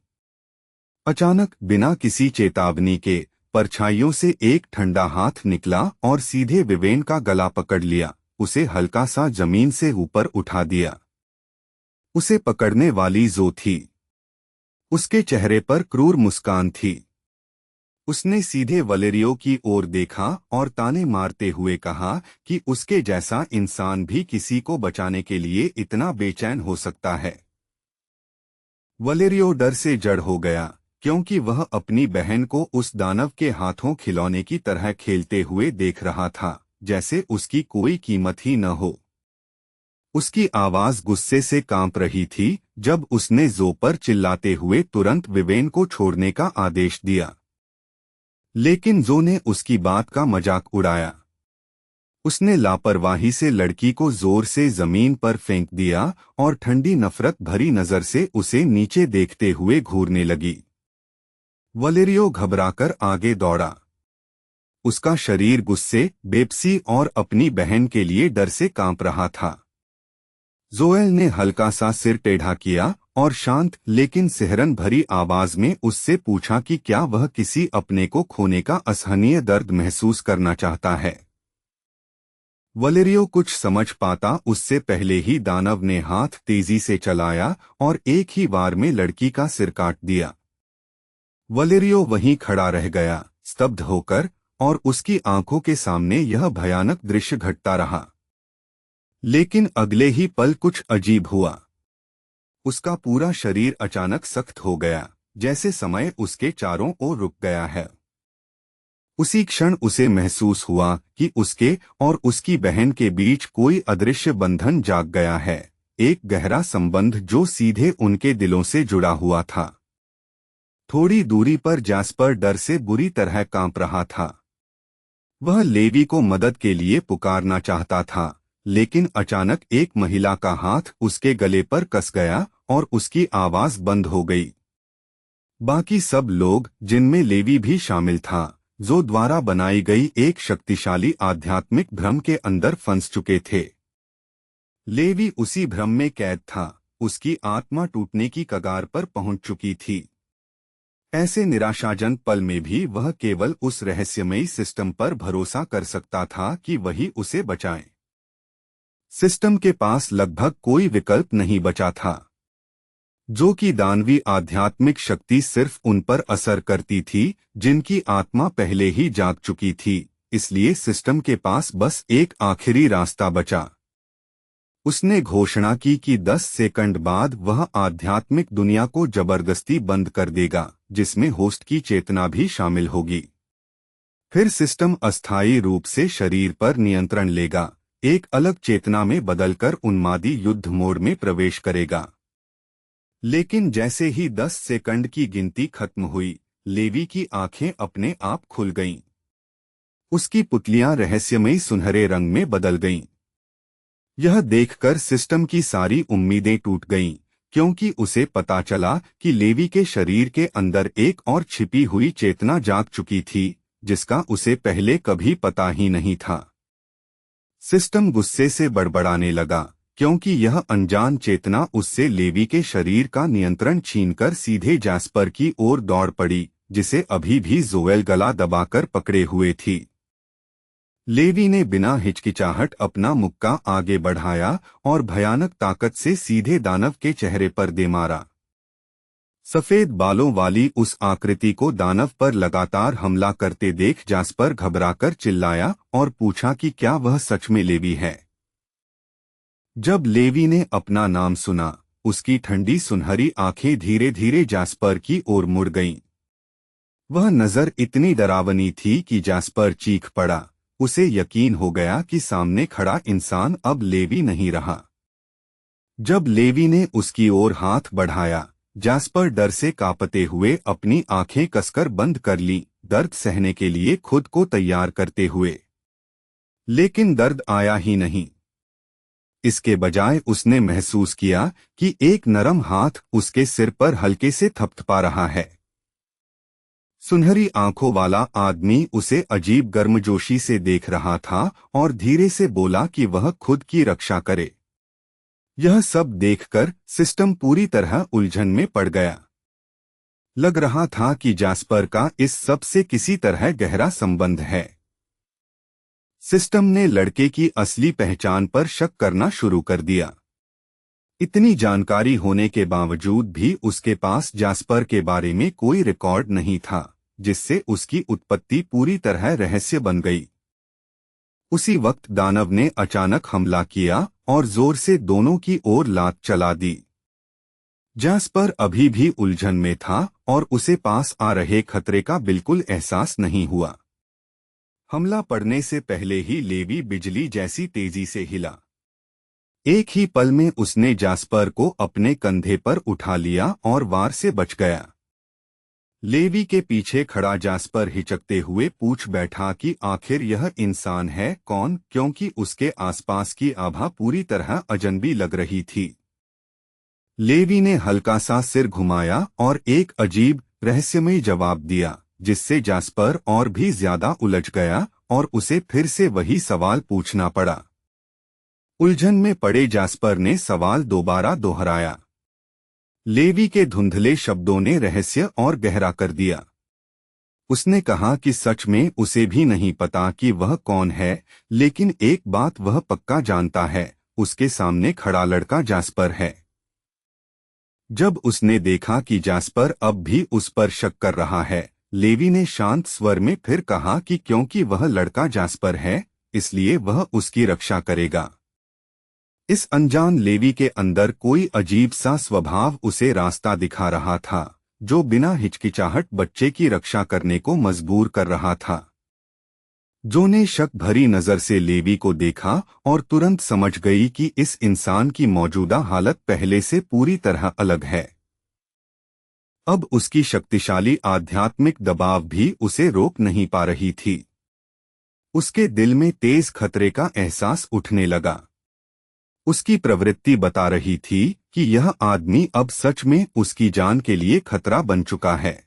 अचानक बिना किसी चेतावनी के परछाइयों से एक ठंडा हाथ निकला और सीधे विवेन का गला पकड़ लिया, उसे हल्का सा जमीन से ऊपर उठा दिया। उसे पकड़ने वाली जो थी, उसके चेहरे पर क्रूर मुस्कान थी। उसने सीधे वलेरियो की ओर देखा और ताने मारते हुए कहा कि उसके जैसा इंसान भी किसी को बचाने के लिए इतना बेचैन हो सकता है। वलेरियो डर से जड़ हो गया, क्योंकि वह अपनी बहन को उस दानव के हाथों खिलौने की तरह खेलते हुए देख रहा था, जैसे उसकी कोई कीमत ही न हो। उसकी आवाज गुस्से से कांप रही थी जब उसने जो पर चिल्लाते हुए तुरंत विवेन को छोड़ने का आदेश दिया। लेकिन जो ने उसकी बात का मजाक उड़ाया। उसने लापरवाही से लड़की को जोर से जमीन पर फेंक दिया और ठंडी नफरत भरी नजर से उसे नीचे देखते हुए घूरने लगी। वलेरियो घबराकर आगे दौड़ा। उसका शरीर गुस्से, बेबसी और अपनी बहन के लिए डर से कांप रहा था। जोएल ने हल्का सा सिर टेढ़ा किया और शांत लेकिन सिहरन भरी आवाज में उससे पूछा कि क्या वह किसी अपने को खोने का असहनीय दर्द महसूस करना चाहता है। वलेरियो कुछ समझ पाता उससे पहले ही दानव ने हाथ तेजी से चलाया और एक ही बार में लड़की का सिर काट दिया। वलेरियो वहीं खड़ा रह गया, स्तब्ध होकर, और उसकी आंखों के सामने यह भयानक दृश्य घटता रहा। लेकिन अगले ही पल कुछ अजीब हुआ। उसका पूरा शरीर अचानक सख्त हो गया, जैसे समय उसके चारों ओर रुक गया है। उसी क्षण उसे महसूस हुआ कि उसके और उसकी बहन के बीच कोई अदृश्य बंधन जाग गया है, एक गहरा संबंध जो सीधे उनके दिलों से जुड़ा हुआ था। थोड़ी दूरी पर जैस्पर डर से बुरी तरह कांप रहा था। वह लेवी को मदद के लिए पुकारना चाहता था, लेकिन अचानक एक महिला का हाथ उसके गले पर कस गया और उसकी आवाज बंद हो गई। बाकी सब लोग, जिनमें लेवी भी शामिल था, जो द्वारा बनाई गई एक शक्तिशाली आध्यात्मिक भ्रम के अंदर फंस चुके थे। लेवी उसी भ्रम में कैद था, उसकी आत्मा टूटने की कगार पर पहुंच चुकी थी। ऐसे निराशाजनक पल में भी वह केवल उस रहस्यमयी सिस्टम पर भरोसा कर सकता था कि वही उसे बचाए। सिस्टम के पास लगभग कोई विकल्प नहीं बचा था, जो कि दानवी आध्यात्मिक शक्ति सिर्फ उन पर असर करती थी जिनकी आत्मा पहले ही जाग चुकी थी। इसलिए सिस्टम के पास बस एक आखिरी रास्ता बचा। उसने घोषणा की कि 10 सेकंड बाद वह आध्यात्मिक दुनिया को जबरदस्ती बंद कर देगा, जिसमें होस्ट की चेतना भी शामिल होगी। फिर सिस्टम अस्थायी रूप से शरीर पर नियंत्रण लेगा, एक अलग चेतना में बदलकर उन्मादी युद्ध मोड में प्रवेश करेगा। लेकिन जैसे ही 10 सेकंड की गिनती खत्म हुई, लेवी की आंखें अपने आप खुल गईं। उसकी पुतलियां रहस्यमयी सुनहरे रंग में बदल गईं। यह देखकर सिस्टम की सारी उम्मीदें टूट गईं, क्योंकि उसे पता चला कि लेवी के शरीर के अंदर एक और छिपी हुई चेतना जाग चुकी थी, जिसका उसे पहले कभी पता ही नहीं था। सिस्टम गुस्से से बड़बड़ाने लगा, क्योंकि यह अनजान चेतना उससे लेवी के शरीर का नियंत्रण छीनकर सीधे जैस्पर की ओर दौड़ पड़ी, जिसे अभी भी जोएल गला दबाकर पकड़े हुए थी। लेवी ने बिना हिचकिचाहट अपना मुक्का आगे बढ़ाया और भयानक ताकत से सीधे दानव के चेहरे पर दे मारा। सफेद बालों वाली उस आकृति को दानव पर लगातार हमला करते देख जैस्पर घबराकर चिल्लाया और पूछा कि क्या वह सच में लेवी है। जब लेवी ने अपना नाम सुना, उसकी ठंडी सुनहरी आंखें धीरे धीरे जैस्पर की ओर मुड़ गईं। वह नजर इतनी डरावनी थी कि जैस्पर चीख पड़ा। उसे यकीन हो गया कि सामने खड़ा इंसान अब लेवी नहीं रहा। जब लेवी ने उसकी ओर हाथ बढ़ाया, जैस्पर डर से कांपते हुए अपनी आंखें कसकर बंद कर लीं, दर्द सहने के लिए खुद को तैयार करते हुए। लेकिन दर्द आया ही नहीं। इसके बजाय उसने महसूस किया कि एक नरम हाथ उसके सिर पर हल्के से थपथपा रहा है। सुनहरी आंखों वाला आदमी उसे अजीब गर्मजोशी से देख रहा था और धीरे से बोला कि वह खुद की रक्षा करे। यह सब देखकर सिस्टम पूरी तरह उलझन में पड़ गया। लग रहा था कि जैस्पर का इस सब से किसी तरह गहरा संबंध है। सिस्टम ने लड़के की असली पहचान पर शक करना शुरू कर दिया। इतनी जानकारी होने के बावजूद भी उसके पास जैस्पर के बारे में कोई रिकॉर्ड नहीं था, जिससे उसकी उत्पत्ति पूरी तरह रहस्य बन गई। उसी वक्त दानव ने अचानक हमला किया और जोर से दोनों की ओर लात चला दी। जैस्पर अभी भी उलझन में था और उसे पास आ रहे खतरे का बिल्कुल एहसास नहीं हुआ। हमला पड़ने से पहले ही लेवी बिजली जैसी तेजी से हिला। एक ही पल में उसने जैस्पर को अपने कंधे पर उठा लिया और वार से बच गया। लेवी के पीछे खड़ा जैस्पर हिचकते हुए पूछ बैठा कि आखिर यह इंसान है कौन, क्योंकि उसके आसपास की आभा पूरी तरह अजनबी लग रही थी। लेवी ने हल्का सा सिर घुमाया और एक अजीब रहस्यमय जवाब दिया, जिससे जैस्पर और भी ज्यादा उलझ गया और उसे फिर से वही सवाल पूछना पड़ा। उलझन में पड़े जैस्पर ने सवाल दोबारा दोहराया। लेवी के धुंधले शब्दों ने रहस्य और गहरा कर दिया। उसने कहा कि सच में उसे भी नहीं पता कि वह कौन है, लेकिन एक बात वह पक्का जानता है, उसके सामने खड़ा लड़का जैस्पर है। जब उसने देखा कि जैस्पर अब भी उस पर शक कर रहा है, लेवी ने शांत स्वर में फिर कहा कि क्योंकि वह लड़का जैस्पर है, इसलिए वह उसकी रक्षा करेगा। इस अनजान लेवी के अंदर कोई अजीब सा स्वभाव उसे रास्ता दिखा रहा था, जो बिना हिचकिचाहट बच्चे की रक्षा करने को मजबूर कर रहा था। जो ने शक भरी नजर से लेवी को देखा और तुरंत समझ गई कि इस इंसान की मौजूदा हालत पहले से पूरी तरह अलग है। अब उसकी शक्तिशाली आध्यात्मिक दबाव भी उसे रोक नहीं पा रही थी। उसके दिल में तेज खतरे का एहसास उठने लगा। उसकी प्रवृत्ति बता रही थी कि यह आदमी अब सच में उसकी जान के लिए खतरा बन चुका है।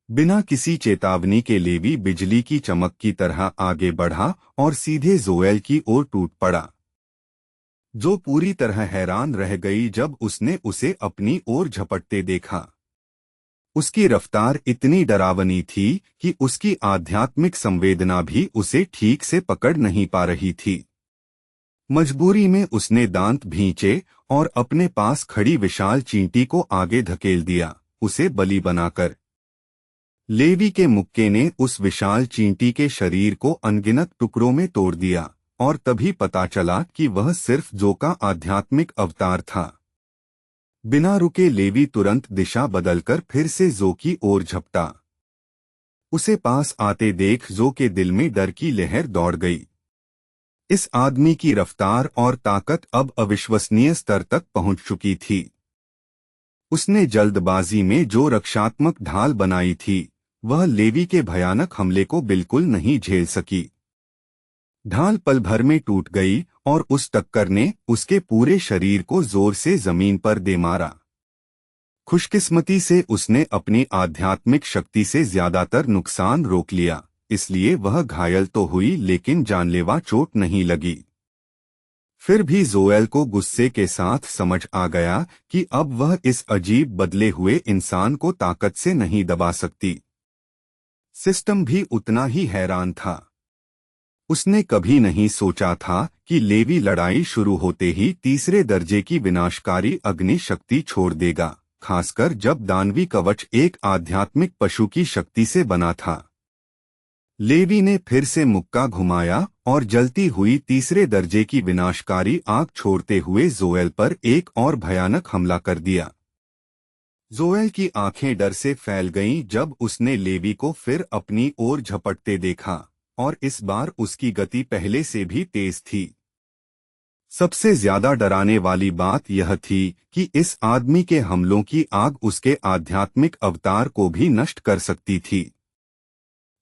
बिना किसी चेतावनी के लेवी बिजली की चमक की तरह आगे बढ़ा और सीधे जोएल की ओर टूट पड़ा, जो पूरी तरह हैरान रह गई जब उसने उसे अपनी ओर झपटते देखा। उसकी रफ्तार इतनी डरावनी थी कि उसकी आध्यात्मिक संवेदना भी उसे ठीक से पकड़ नहीं पा रही थी। मजबूरी में उसने दांत भींचे और अपने पास खड़ी विशाल चींटी को आगे धकेल दिया, उसे बलि बनाकर। लेवी के मुक्के ने उस विशाल चींटी के शरीर को अनगिनत टुकड़ों में तोड़ दिया और तभी पता चला कि वह सिर्फ जो का आध्यात्मिक अवतार था। बिना रुके लेवी तुरंत दिशा बदलकर फिर से जो की ओर झपटा। उसे पास आते देख जो के दिल में डर की लहर दौड़ गई। इस आदमी की रफ्तार और ताकत अब अविश्वसनीय स्तर तक पहुंच चुकी थी। उसने जल्दबाजी में जो रक्षात्मक ढाल बनाई थी, वह लेवी के भयानक हमले को बिल्कुल नहीं झेल सकी। ढाल पल भर में टूट गई और उस टक्कर ने उसके पूरे शरीर को जोर से जमीन पर दे मारा। खुशकिस्मती से उसने अपनी आध्यात्मिक शक्ति से ज्यादातर नुकसान रोक लिया, इसलिए वह घायल तो हुई लेकिन जानलेवा चोट नहीं लगी। फिर भी जोएल को गुस्से के साथ समझ आ गया कि अब वह इस अजीब बदले हुए इंसान को ताकत से नहीं दबा सकती। सिस्टम भी उतना ही हैरान था। उसने कभी नहीं सोचा था कि लेवी लड़ाई शुरू होते ही तीसरे दर्जे की विनाशकारी अग्नि शक्ति छोड़ देगा, खासकर जब दानवी कवच एक आध्यात्मिक पशु की शक्ति से बना था। लेवी ने फिर से मुक्का घुमाया और जलती हुई तीसरे दर्जे की विनाशकारी आग छोड़ते हुए जोएल पर एक और भयानक हमला कर दिया। जोएल की आंखें डर से फैल गईं जब उसने लेवी को फिर अपनी ओर झपटते देखा, और इस बार उसकी गति पहले से भी तेज थी। सबसे ज्यादा डराने वाली बात यह थी कि इस आदमी के हमलों की आग उसके आध्यात्मिक अवतार को भी नष्ट कर सकती थी।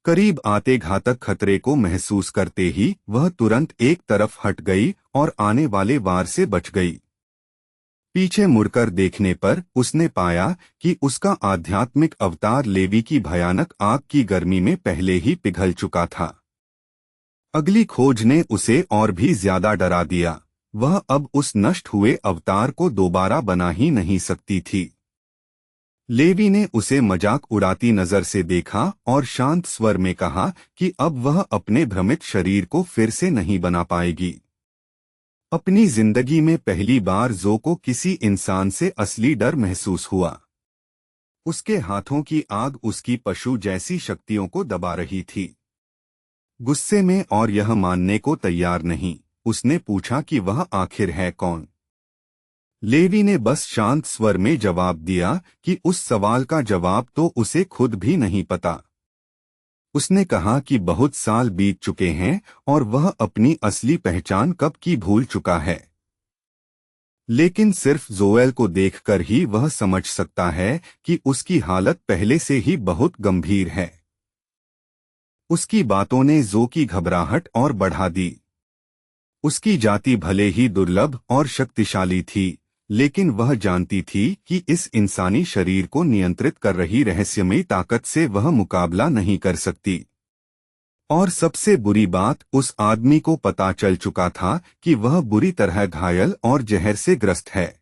करीब आते घातक खतरे को महसूस करते ही वह तुरंत एक तरफ हट गई और आने वाले वार से बच गई। पीछे मुड़कर देखने पर उसने पाया कि उसका आध्यात्मिक अवतार लेवी की भयानक आग की गर्मी में पहले ही पिघल चुका था। अगली खोज ने उसे और भी ज्यादा डरा दिया। वह अब उस नष्ट हुए अवतार को दोबारा बना ही नहीं सकती थी। लेवी ने उसे मजाक उड़ाती नजर से देखा और शांत स्वर में कहा कि अब वह अपने भ्रमित शरीर को फिर से नहीं बना पाएगी। अपनी जिंदगी में पहली बार जो को किसी इंसान से असली डर महसूस हुआ। उसके हाथों की आग उसकी पशु जैसी शक्तियों को दबा रही थी। गुस्से में और यह मानने को तैयार नहीं, उसने पूछा कि वह आखिर है कौन। लेवी ने बस शांत स्वर में जवाब दिया कि उस सवाल का जवाब तो उसे खुद भी नहीं पता। उसने कहा कि बहुत साल बीत चुके हैं और वह अपनी असली पहचान कब की भूल चुका है। लेकिन सिर्फ जोएल को देखकर ही वह समझ सकता है कि उसकी हालत पहले से ही बहुत गंभीर है। उसकी बातों ने जो की घबराहट और बढ़ा दी। उसकी जाति भले ही दुर्लभ और शक्तिशाली थी, लेकिन वह जानती थी कि इस इंसानी शरीर को नियंत्रित कर रही रहस्यमयी ताकत से वह मुकाबला नहीं कर सकती। और सबसे बुरी बात, उस आदमी को पता चल चुका था कि वह बुरी तरह घायल और जहर से ग्रस्त है।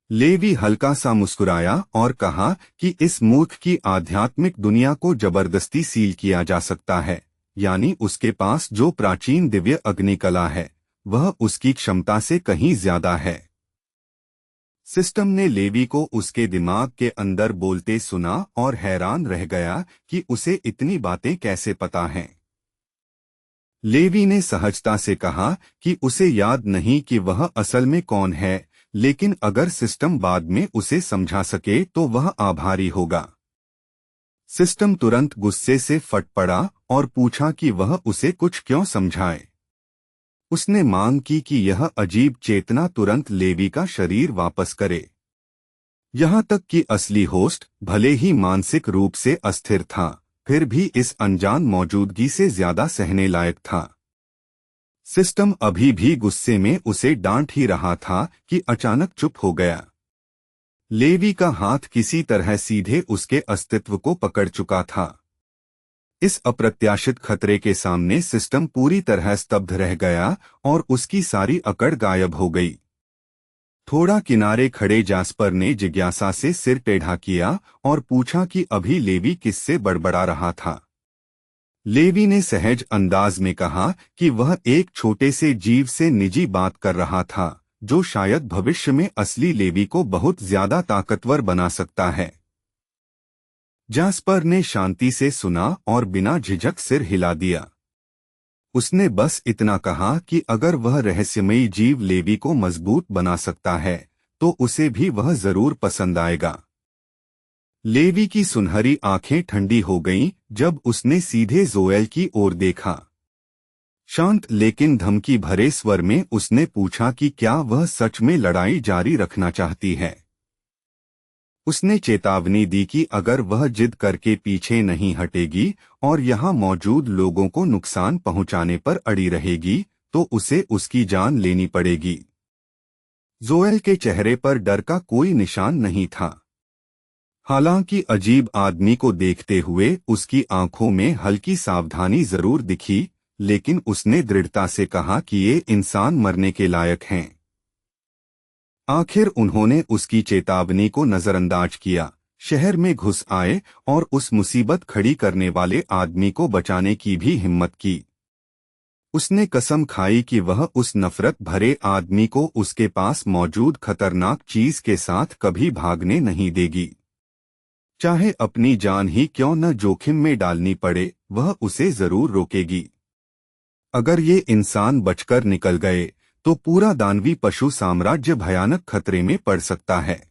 लेवी हल्का सा मुस्कुराया और कहा कि इस मूर्ख की आध्यात्मिक दुनिया को जबरदस्ती सील किया जा सकता है, यानी उसके पास जो प्राचीन दिव्य अग्निकला है वह उसकी क्षमता से कहीं ज्यादा है। सिस्टम ने लेवी को उसके दिमाग के अंदर बोलते सुना और हैरान रह गया कि उसे इतनी बातें कैसे पता हैं। लेवी ने सहजता से कहा कि उसे याद नहीं कि वह असल में कौन है, लेकिन अगर सिस्टम बाद में उसे समझा सके तो वह आभारी होगा। सिस्टम तुरंत गुस्से से फट पड़ा और पूछा कि वह उसे कुछ क्यों समझाए। उसने मांग की कि यह अजीब चेतना तुरंत लेवी का शरीर वापस करे। यहाँ तक कि असली होस्ट भले ही मानसिक रूप से अस्थिर था, फिर भी इस अनजान मौजूदगी से ज्यादा सहने लायक था। सिस्टम अभी भी गुस्से में उसे डांट ही रहा था कि अचानक चुप हो गया। लेवी का हाथ किसी तरह सीधे उसके अस्तित्व को पकड़ चुका था। इस अप्रत्याशित खतरे के सामने सिस्टम पूरी तरह स्तब्ध रह गया और उसकी सारी अकड़ गायब हो गई। थोड़ा किनारे खड़े जास्पर ने जिज्ञासा से सिर टेढ़ा किया और पूछा कि अभी लेवी किससे बड़बड़ा रहा था। लेवी ने सहज अंदाज में कहा कि वह एक छोटे से जीव से निजी बात कर रहा था, जो शायद भविष्य में असली लेवी को बहुत ज्यादा ताकतवर बना सकता है। जास्पर ने शांति से सुना और बिना झिझक सिर हिला दिया। उसने बस इतना कहा कि अगर वह रहस्यमयी जीव लेवी को मजबूत बना सकता है, तो उसे भी वह जरूर पसंद आएगा। लेवी की सुनहरी आंखें ठंडी हो गईं जब उसने सीधे जोएल की ओर देखा। शांत लेकिन धमकी भरे स्वर में उसने पूछा कि क्या वह सच में लड़ाई जारी रखना चाहती है। उसने चेतावनी दी कि अगर वह जिद करके पीछे नहीं हटेगी और यहाँ मौजूद लोगों को नुकसान पहुंचाने पर अड़ी रहेगी, तो उसे उसकी जान लेनी पड़ेगी। जोएल के चेहरे पर डर का कोई निशान नहीं था। हालांकि अजीब आदमी को देखते हुए उसकी आंखों में हल्की सावधानी जरूर दिखी, लेकिन उसने दृढ़ता से कहा कि ये इंसान मरने के लायक हैं। आखिर उन्होंने उसकी चेतावनी को नजरअंदाज किया, शहर में घुस आए और उस मुसीबत खड़ी करने वाले आदमी को बचाने की भी हिम्मत की। उसने कसम खाई कि वह उस नफरत भरे आदमी को उसके पास मौजूद खतरनाक चीज के साथ कभी भागने नहीं देगी। चाहे अपनी जान ही क्यों न जोखिम में डालनी पड़े, वह उसे जरूर रोकेगी। अगर ये इंसान बचकर निकल गए तो पूरा दानवी पशु साम्राज्य भयानक खतरे में पड़ सकता है।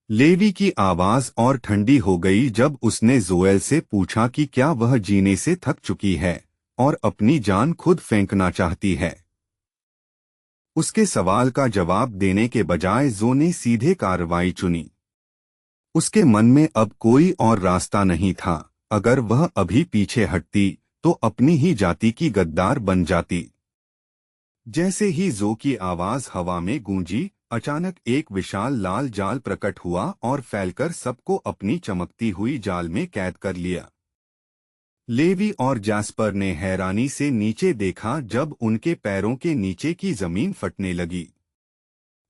लेवी की आवाज और ठंडी हो गई जब उसने जोएल से पूछा कि क्या वह जीने से थक चुकी है और अपनी जान खुद फेंकना चाहती है। उसके सवाल का जवाब देने के बजाय जो ने सीधे कार्रवाई चुनी। उसके मन में अब कोई और रास्ता नहीं था। अगर वह अभी पीछे हटती तो अपनी ही जाति की गद्दार बन जाती। जैसे ही जो की आवाज हवा में गूंजी, अचानक एक विशाल लाल जाल प्रकट हुआ और फैलकर सबको अपनी चमकती हुई जाल में कैद कर लिया। लेवी और जास्पर ने हैरानी से नीचे देखा जब उनके पैरों के नीचे की जमीन फटने लगी।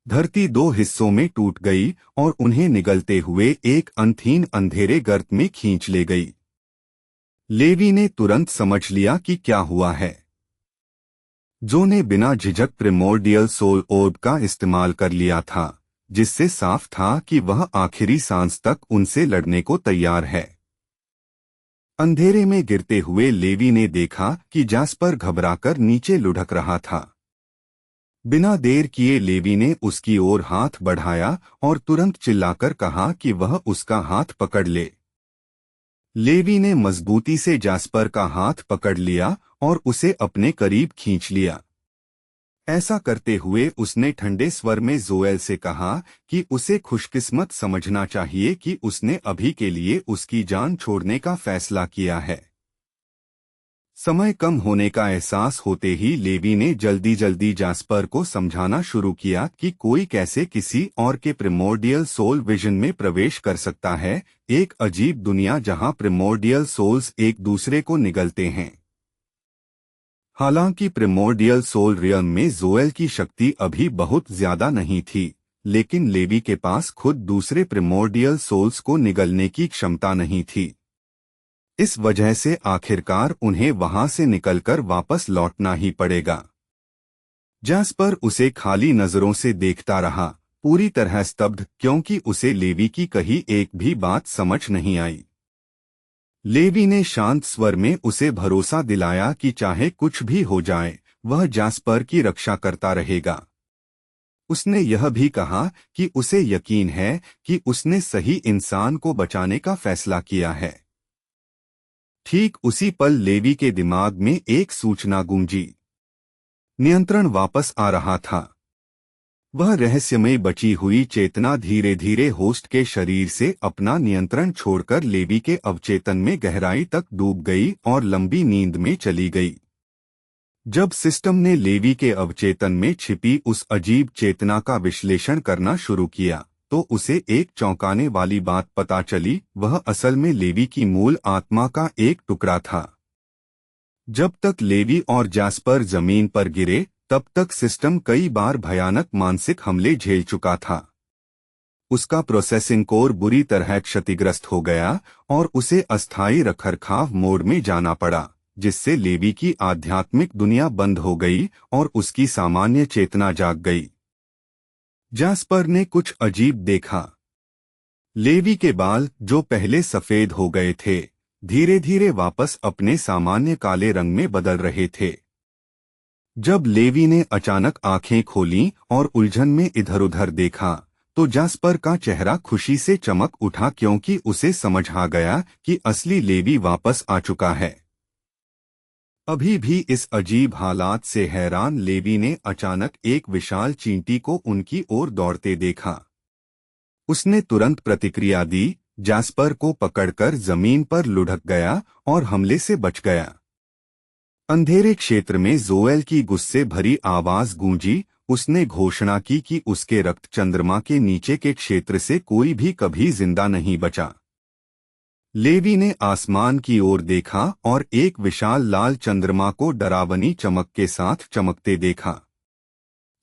धरती दो हिस्सों में टूट गई और उन्हें निगलते हुए एक अंतहीन अंधेरे गर्त में खींच ले गई। लेवी ने तुरंत समझ लिया कि क्या हुआ है। जो ने बिना झिझक प्रिमोर्डियल सोल ओर्ब का इस्तेमाल कर लिया था, जिससे साफ था कि वह आखिरी सांस तक उनसे लड़ने को तैयार है। अंधेरे में गिरते हुए लेवी ने देखा कि जास्पर घबराकर नीचे लुढ़क रहा था। बिना देर किए लेवी ने उसकी ओर हाथ बढ़ाया और तुरंत चिल्लाकर कहा कि वह उसका हाथ पकड़ ले। लेवी ने मजबूती से जास्पर का हाथ पकड़ लिया और उसे अपने करीब खींच लिया। ऐसा करते हुए उसने ठंडे स्वर में जोएल से कहा कि उसे खुशकिस्मत समझना चाहिए कि उसने अभी के लिए उसकी जान छोड़ने का फैसला किया है। समय कम होने का एहसास होते ही लेवी ने जल्दी जल्दी जास्पर को समझाना शुरू किया कि कोई कैसे किसी और के प्रिमोर्डियल सोल विजन में प्रवेश कर सकता है, एक अजीब दुनिया जहां प्रिमोर्डियल सोल्स एक दूसरे को निगलते हैं। हालांकि प्रिमोर्डियल सोल रियम में जोएल की शक्ति अभी बहुत ज्यादा नहीं थी, लेकिन लेवी के पास खुद दूसरे प्रिमोर्डियल सोल्स को निगलने की क्षमता नहीं थी। इस वजह से आखिरकार उन्हें वहां से निकलकर वापस लौटना ही पड़ेगा। जास्पर उसे खाली नजरों से देखता रहा, पूरी तरह स्तब्ध, क्योंकि उसे लेवी की कही एक भी बात समझ नहीं आई। लेवी ने शांत स्वर में उसे भरोसा दिलाया कि चाहे कुछ भी हो जाए, वह जास्पर की रक्षा करता रहेगा। उसने यह भी कहा कि उसे यकीन है कि उसने सही इंसान को बचाने का फैसला किया है। ठीक उसी पल लेवी के दिमाग में एक सूचना गूंजी। नियंत्रण वापस आ रहा था। वह रहस्यमय बची हुई चेतना धीरे धीरे होस्ट के शरीर से अपना नियंत्रण छोड़कर लेवी के अवचेतन में गहराई तक डूब गई और लंबी नींद में चली गई। जब सिस्टम ने लेवी के अवचेतन में छिपी उस अजीब चेतना का विश्लेषण करना शुरू किया तो उसे एक चौंकाने वाली बात पता चली। वह असल में लेवी की मूल आत्मा का एक टुकड़ा था। जब तक लेवी और जैस्पर जमीन पर गिरे तब तक सिस्टम कई बार भयानक मानसिक हमले झेल चुका था। उसका प्रोसेसिंग कोर बुरी तरह क्षतिग्रस्त हो गया और उसे अस्थायी रखरखाव मोड में जाना पड़ा, जिससे लेवी की आध्यात्मिक दुनिया बंद हो गई और उसकी सामान्य चेतना जाग गई। जैस्पर ने कुछ अजीब देखा। लेवी के बाल, जो पहले सफेद हो गए थे, धीरे धीरे वापस अपने सामान्य काले रंग में बदल रहे थे। जब लेवी ने अचानक आंखें खोलीं और उलझन में इधर उधर देखा तो जैस्पर का चेहरा खुशी से चमक उठा, क्योंकि उसे समझ आ गया कि असली लेवी वापस आ चुका है। अभी भी इस अजीब हालात से हैरान लेवी ने अचानक एक विशाल चींटी को उनकी ओर दौड़ते देखा। उसने तुरंत प्रतिक्रिया दी, जैस्पर को पकड़कर जमीन पर लुढ़क गया और हमले से बच गया। अंधेरे क्षेत्र में जोएल की गुस्से भरी आवाज गूंजी। उसने घोषणा की कि उसके रक्त चंद्रमा के नीचे के क्षेत्र से कोई भी कभी जिंदा नहीं बचा। लेवी ने आसमान की ओर देखा और एक विशाल लाल चंद्रमा को डरावनी चमक के साथ चमकते देखा।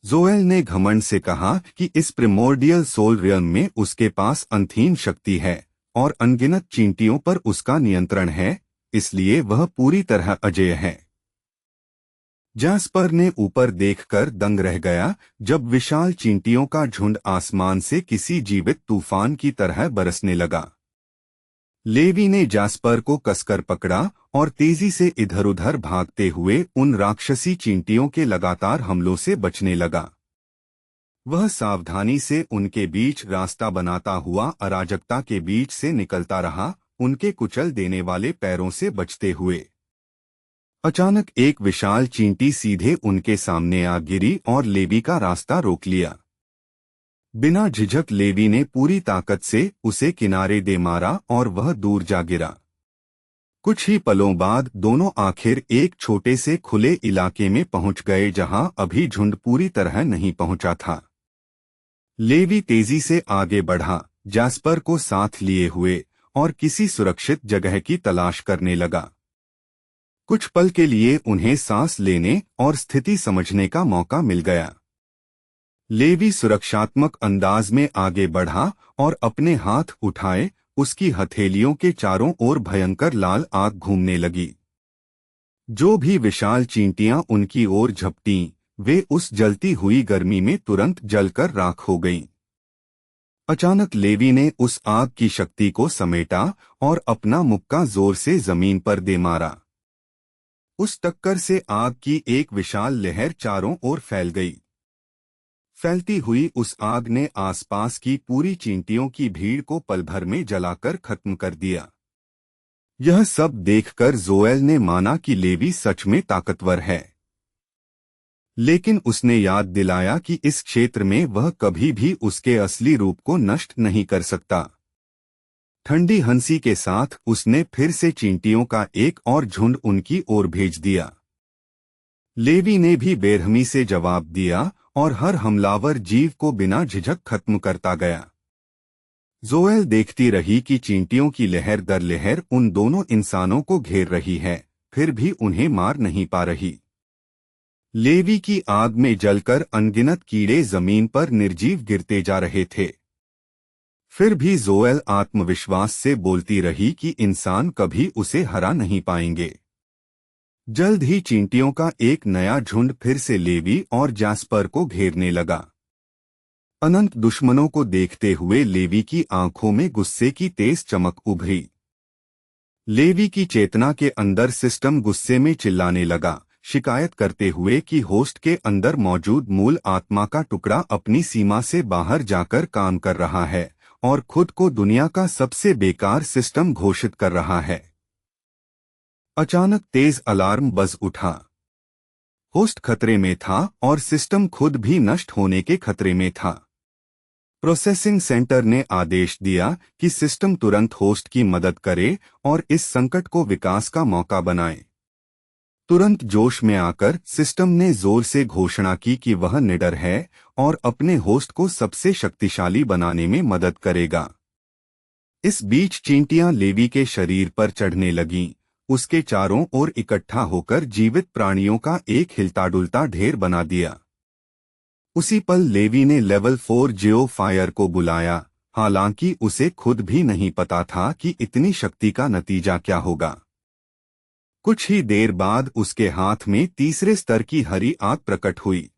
जोएल ने घमंड से कहा कि इस प्रिमोर्डियल सोल रियल्म में उसके पास अनंत शक्ति है और अनगिनत चींटियों पर उसका नियंत्रण है, इसलिए वह पूरी तरह अजेय है। जैस्पर ने ऊपर देखकर दंग रह गया जब विशाल चींटियों का झुंड आसमान से किसी जीवित तूफान की तरह बरसने लगा। लेवी ने जैस्पर को कसकर पकड़ा और तेजी से इधर उधर भागते हुए उन राक्षसी चींटियों के लगातार हमलों से बचने लगा। वह सावधानी से उनके बीच रास्ता बनाता हुआ अराजकता के बीच से निकलता रहा, उनके कुचल देने वाले पैरों से बचते हुए। अचानक एक विशाल चींटी सीधे उनके सामने आ गिरी और लेवी का रास्ता रोक लिया। बिना झिझक लेवी ने पूरी ताकत से उसे किनारे दे मारा और वह दूर जा गिरा। कुछ ही पलों बाद दोनों आखिर एक छोटे से खुले इलाके में पहुंच गए जहां अभी झुंड पूरी तरह नहीं पहुंचा था। लेवी तेजी से आगे बढ़ा, जैस्पर को साथ लिए हुए, और किसी सुरक्षित जगह की तलाश करने लगा। कुछ पल के लिए उन्हें सांस लेने और स्थिति समझने का मौका मिल गया। लेवी सुरक्षात्मक अंदाज में आगे बढ़ा और अपने हाथ उठाए। उसकी हथेलियों के चारों ओर भयंकर लाल आग घूमने लगी। जो भी विशाल चींटियां उनकी ओर झपटीं, वे उस जलती हुई गर्मी में तुरंत जलकर राख हो गईं। अचानक लेवी ने उस आग की शक्ति को समेटा और अपना मुक्का जोर से जमीन पर दे मारा। उस टक्कर से आग की एक विशाल लहर चारों ओर फैल गई। फैलती हुई उस आग ने आसपास की पूरी चींटियों की भीड़ को पल भर में जलाकर खत्म कर दिया। यह सब देखकर जोएल ने माना कि लेवी सच में ताकतवर है, लेकिन उसने याद दिलाया कि इस क्षेत्र में वह कभी भी उसके असली रूप को नष्ट नहीं कर सकता। ठंडी हंसी के साथ उसने फिर से चींटियों का एक और झुंड उनकी ओर भेज दिया। लेवी ने भी बेरहमी से जवाब दिया और हर हमलावर जीव को बिना झिझक खत्म करता गया। जोएल देखती रही कि चींटियों की लहर दर लहर उन दोनों इंसानों को घेर रही है, फिर भी उन्हें मार नहीं पा रही। लेवी की आग में जलकर अनगिनत कीड़े जमीन पर निर्जीव गिरते जा रहे थे। फिर भी जोएल आत्मविश्वास से बोलती रही कि इंसान कभी उसे हरा नहीं पाएंगे। जल्द ही चींटियों का एक नया झुंड फिर से लेवी और जैस्पर को घेरने लगा। अनंत दुश्मनों को देखते हुए लेवी की आंखों में गुस्से की तेज चमक उभरी। लेवी की चेतना के अंदर सिस्टम गुस्से में चिल्लाने लगा, शिकायत करते हुए कि होस्ट के अंदर मौजूद मूल आत्मा का टुकड़ा अपनी सीमा से बाहर जाकर काम कर रहा है और खुद को दुनिया का सबसे बेकार सिस्टम घोषित कर रहा है। अचानक तेज अलार्म बज उठा। होस्ट खतरे में था और सिस्टम खुद भी नष्ट होने के खतरे में था। प्रोसेसिंग सेंटर ने आदेश दिया कि सिस्टम तुरंत होस्ट की मदद करे और इस संकट को विकास का मौका बनाए। तुरंत जोश में आकर सिस्टम ने जोर से घोषणा की कि वह निडर है और अपने होस्ट को सबसे शक्तिशाली बनाने में मदद करेगा। इस बीच चींटियां लेवी के शरीर पर चढ़ने लगीं, उसके चारों ओर इकट्ठा होकर जीवित प्राणियों का एक हिलता-डुलता ढेर बना दिया। उसी पल लेवी ने लेवल 4 जियो फायर को बुलाया, हालांकि उसे खुद भी नहीं पता था कि इतनी शक्ति का नतीजा क्या होगा। कुछ ही देर बाद उसके हाथ में तीसरे स्तर की हरी आग प्रकट हुई।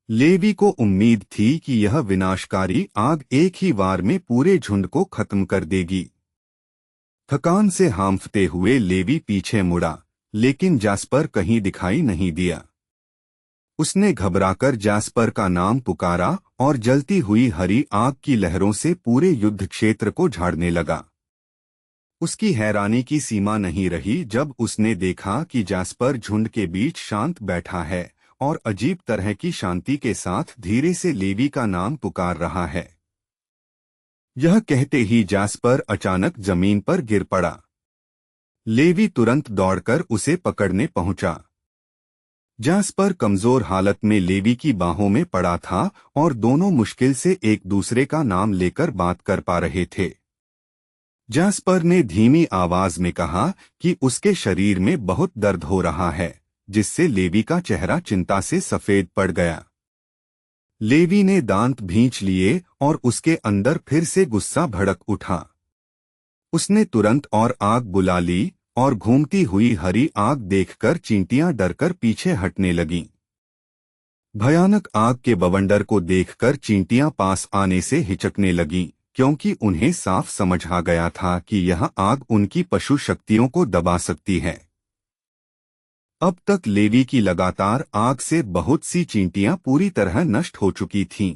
लेवी को उम्मीद थी कि यह विनाशकारी आग एक ही वार में पूरे झुंड को खत्म कर देगी। थकान से हांफते हुए लेवी पीछे मुड़ा, लेकिन जैस्पर कहीं दिखाई नहीं दिया। उसने घबराकर जैस्पर का नाम पुकारा और जलती हुई हरी आग की लहरों से पूरे युद्ध क्षेत्र को झाड़ने लगा। उसकी हैरानी की सीमा नहीं रही जब उसने देखा कि जैस्पर झुंड के बीच शांत बैठा है और अजीब तरह की शांति के साथ धीरे से लेवी का नाम पुकार रहा है। यह कहते ही जैस्पर अचानक जमीन पर गिर पड़ा। लेवी तुरंत दौड़कर उसे पकड़ने पहुंचा। जैस्पर कमजोर हालत में लेवी की बाहों में पड़ा था और दोनों मुश्किल से एक दूसरे का नाम लेकर बात कर पा रहे थे। जैस्पर ने धीमी आवाज में कहा कि उसके शरीर में बहुत दर्द हो रहा है, जिससे लेवी का चेहरा चिंता से सफेद पड़ गया। लेवी ने दांत भींच लिए और उसके अंदर फिर से गुस्सा भड़क उठा। उसने तुरंत और आग बुला ली और घूमती हुई हरी आग देखकर चींटियां डरकर पीछे हटने लगीं। भयानक आग के बवंडर को देखकर चींटियां पास आने से हिचकने लगीं, क्योंकि उन्हें साफ समझ आ गया था कि यह आग उनकी पशु शक्तियों को दबा सकती है। अब तक लेवी की लगातार आग से बहुत सी चींटियां पूरी तरह नष्ट हो चुकी थीं।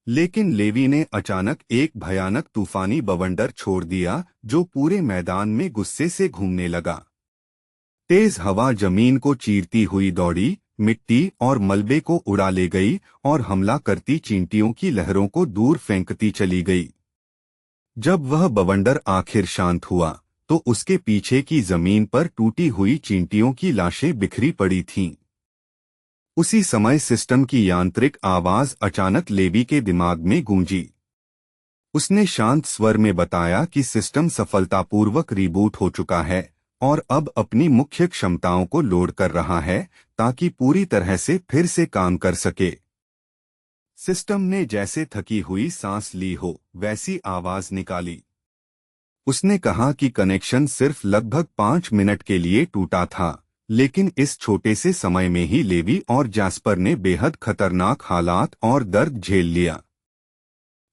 लेकिन लेवी ने अचानक एक भयानक तूफानी बवंडर छोड़ दिया जो पूरे मैदान में गुस्से से घूमने लगा। तेज हवा जमीन को चीरती हुई दौड़ी, मिट्टी और मलबे को उड़ा ले गई और हमला करती चींटियों की लहरों को दूर फेंकती चली गई। जब वह बवंडर आखिर शांत हुआ तो उसके पीछे की जमीन पर टूटी हुई चींटियों की लाशें बिखरी पड़ी थीं। उसी समय सिस्टम की यांत्रिक आवाज अचानक लेवी के दिमाग में गूंजी। उसने शांत स्वर में बताया कि सिस्टम सफलतापूर्वक रिबूट हो चुका है और अब अपनी मुख्य क्षमताओं को लोड कर रहा है ताकि पूरी तरह से फिर से काम कर सके। सिस्टम ने जैसे थकी हुई सांस ली हो वैसी आवाज निकाली। उसने कहा कि कनेक्शन सिर्फ लगभग 5 मिनट के लिए टूटा था, लेकिन इस छोटे से समय में ही लेवी और जैस्पर ने बेहद खतरनाक हालात और दर्द झेल लिया।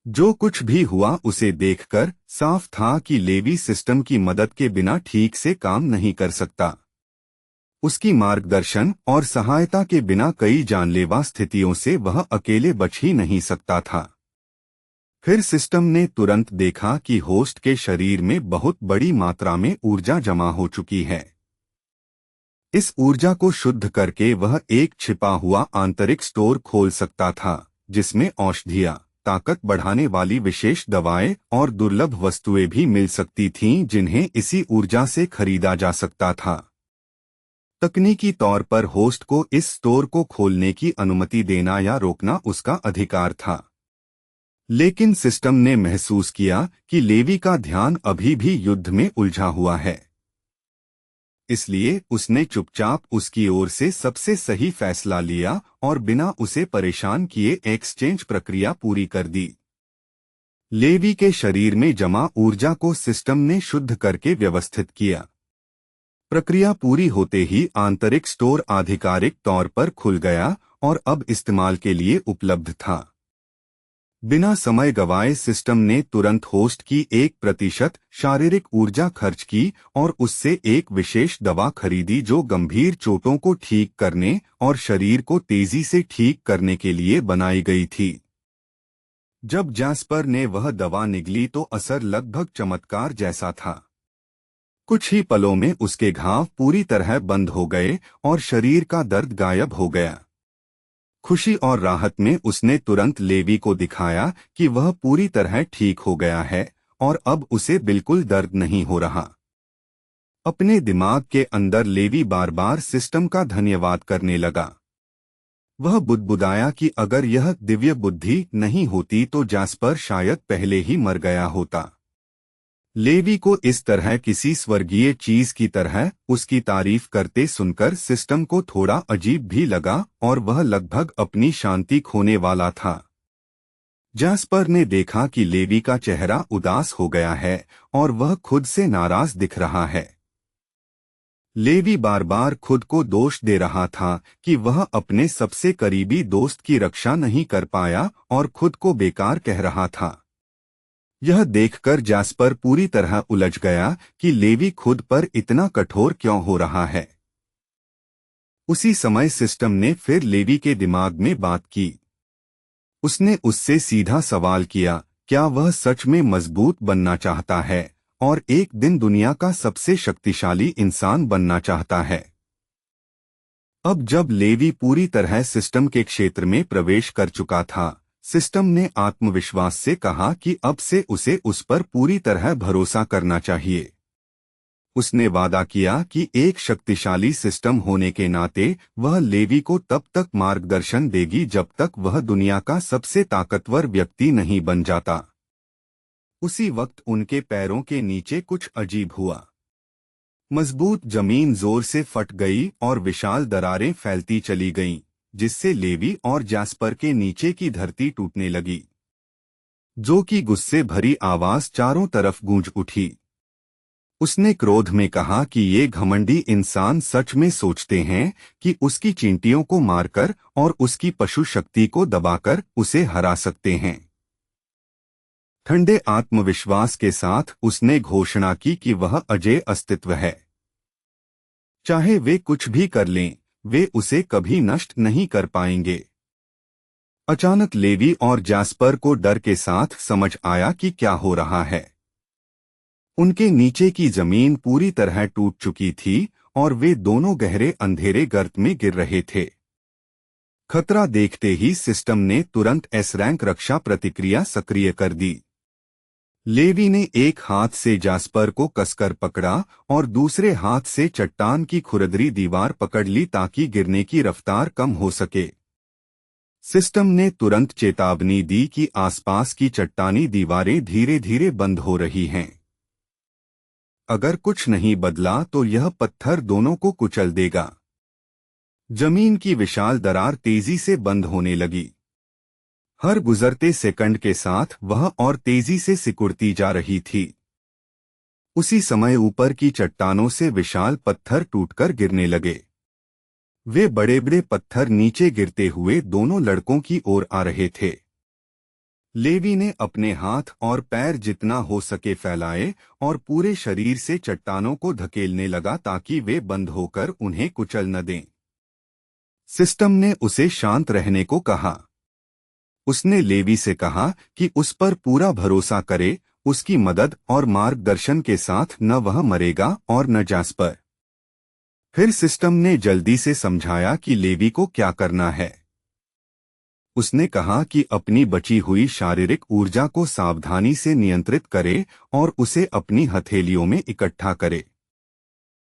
जो कुछ भी हुआ उसे देखकर साफ था कि लेवी सिस्टम की मदद के बिना ठीक से काम नहीं कर सकता। उसकी मार्गदर्शन और सहायता के बिना कई जानलेवा स्थितियों से वह अकेले बच ही नहीं सकता था। फिर सिस्टम ने तुरंत देखा कि होस्ट के शरीर में बहुत बड़ी मात्रा में ऊर्जा जमा हो चुकी है। इस ऊर्जा को शुद्ध करके वह एक छिपा हुआ आंतरिक स्टोर खोल सकता था, जिसमें औषधियां, ताकत बढ़ाने वाली विशेष दवाएं और दुर्लभ वस्तुएं भी मिल सकती थीं जिन्हें इसी ऊर्जा से खरीदा जा सकता था। तकनीकी तौर पर होस्ट को इस स्टोर को खोलने की अनुमति देना या रोकना उसका अधिकार था। लेकिन सिस्टम ने महसूस किया कि लेवी का ध्यान अभी भी युद्ध में उलझा हुआ है। इसलिए उसने चुपचाप उसकी ओर से सबसे सही फैसला लिया और बिना उसे परेशान किए एक्सचेंज प्रक्रिया पूरी कर दी। लेवी के शरीर में जमा ऊर्जा को सिस्टम ने शुद्ध करके व्यवस्थित किया। प्रक्रिया पूरी होते ही आंतरिक स्टोर आधिकारिक तौर पर खुल गया और अब इस्तेमाल के लिए उपलब्ध था। बिना समय गवाए सिस्टम ने तुरंत होस्ट की 1% शारीरिक ऊर्जा खर्च की और उससे एक विशेष दवा खरीदी जो गंभीर चोटों को ठीक करने और शरीर को तेजी से ठीक करने के लिए बनाई गई थी। जब जैस्पर ने वह दवा निगली तो असर लगभग चमत्कार जैसा था। कुछ ही पलों में उसके घाव पूरी तरह बंद हो गए और शरीर का दर्द गायब हो गया। खुशी और राहत में उसने तुरंत लेवी को दिखाया कि वह पूरी तरह ठीक हो गया है और अब उसे बिल्कुल दर्द नहीं हो रहा। अपने दिमाग के अंदर लेवी बार बार सिस्टम का धन्यवाद करने लगा। वह बुदबुदाया कि अगर यह दिव्य बुद्धि नहीं होती तो जैस्पर शायद पहले ही मर गया होता। लेवी को इस तरह किसी स्वर्गीय चीज की तरह उसकी तारीफ करते सुनकर सिस्टम को थोड़ा अजीब भी लगा और वह लगभग अपनी शांति खोने वाला था। जैस्पर ने देखा कि लेवी का चेहरा उदास हो गया है और वह खुद से नाराज दिख रहा है। लेवी बार बार खुद को दोष दे रहा था कि वह अपने सबसे करीबी दोस्त की रक्षा नहीं कर पाया और खुद को बेकार कह रहा था। यह देखकर जैस्पर पूरी तरह उलझ गया कि लेवी खुद पर इतना कठोर क्यों हो रहा है। उसी समय सिस्टम ने फिर लेवी के दिमाग में बात की। उसने उससे सीधा सवाल किया, क्या वह सच में मजबूत बनना चाहता है और एक दिन दुनिया का सबसे शक्तिशाली इंसान बनना चाहता है? अब जब लेवी पूरी तरह सिस्टम के क्षेत्र में प्रवेश कर चुका था, सिस्टम ने आत्मविश्वास से कहा कि अब से उसे उस पर पूरी तरह भरोसा करना चाहिए। उसने वादा किया कि एक शक्तिशाली सिस्टम होने के नाते वह लेवी को तब तक मार्गदर्शन देगी जब तक वह दुनिया का सबसे ताकतवर व्यक्ति नहीं बन जाता। उसी वक्त उनके पैरों के नीचे कुछ अजीब हुआ। मजबूत जमीन जोर से फट गई और विशाल दरारें फैलती चली गईं, जिससे लेवी और जैस्पर के नीचे की धरती टूटने लगी। जो की गुस्से भरी आवाज चारों तरफ गूंज उठी। उसने क्रोध में कहा कि ये घमंडी इंसान सच में सोचते हैं कि उसकी चींटियों को मारकर और उसकी पशु शक्ति को दबाकर उसे हरा सकते हैं। ठंडे आत्मविश्वास के साथ उसने घोषणा की कि वह अजेय अस्तित्व है। चाहे वे कुछ भी कर लें, वे उसे कभी नष्ट नहीं कर पाएंगे। अचानक लेवी और जैस्पर को डर के साथ समझ आया कि क्या हो रहा है। उनके नीचे की जमीन पूरी तरह टूट चुकी थी और वे दोनों गहरे अंधेरे गर्त में गिर रहे थे। खतरा देखते ही सिस्टम ने तुरंत एस रैंक रक्षा प्रतिक्रिया सक्रिय कर दी। लेवी ने एक हाथ से जैस्पर को कसकर पकड़ा और दूसरे हाथ से चट्टान की खुरदरी दीवार पकड़ ली ताकि गिरने की रफ्तार कम हो सके। सिस्टम ने तुरंत चेतावनी दी कि आसपास की चट्टानी दीवारें धीरे धीरे बंद हो रही हैं। अगर कुछ नहीं बदला तो यह पत्थर दोनों को कुचल देगा। जमीन की विशाल दरार तेजी से बंद होने लगी। हर गुजरते सेकंड के साथ वह और तेजी से सिकुड़ती जा रही थी। उसी समय ऊपर की चट्टानों से विशाल पत्थर टूटकर गिरने लगे। वे बड़े बड़े पत्थर नीचे गिरते हुए दोनों लड़कों की ओर आ रहे थे। लेवी ने अपने हाथ और पैर जितना हो सके फैलाए और पूरे शरीर से चट्टानों को धकेलने लगा ताकि वे बंद होकर उन्हें कुचल न दें। सिस्टम ने उसे शांत रहने को कहा। उसने लेवी से कहा कि उस पर पूरा भरोसा करे, उसकी मदद और मार्गदर्शन के साथ न वह मरेगा और न जैस्पर। फिर सिस्टम ने जल्दी से समझाया कि लेवी को क्या करना है। उसने कहा कि अपनी बची हुई शारीरिक ऊर्जा को सावधानी से नियंत्रित करे और उसे अपनी हथेलियों में इकट्ठा करे।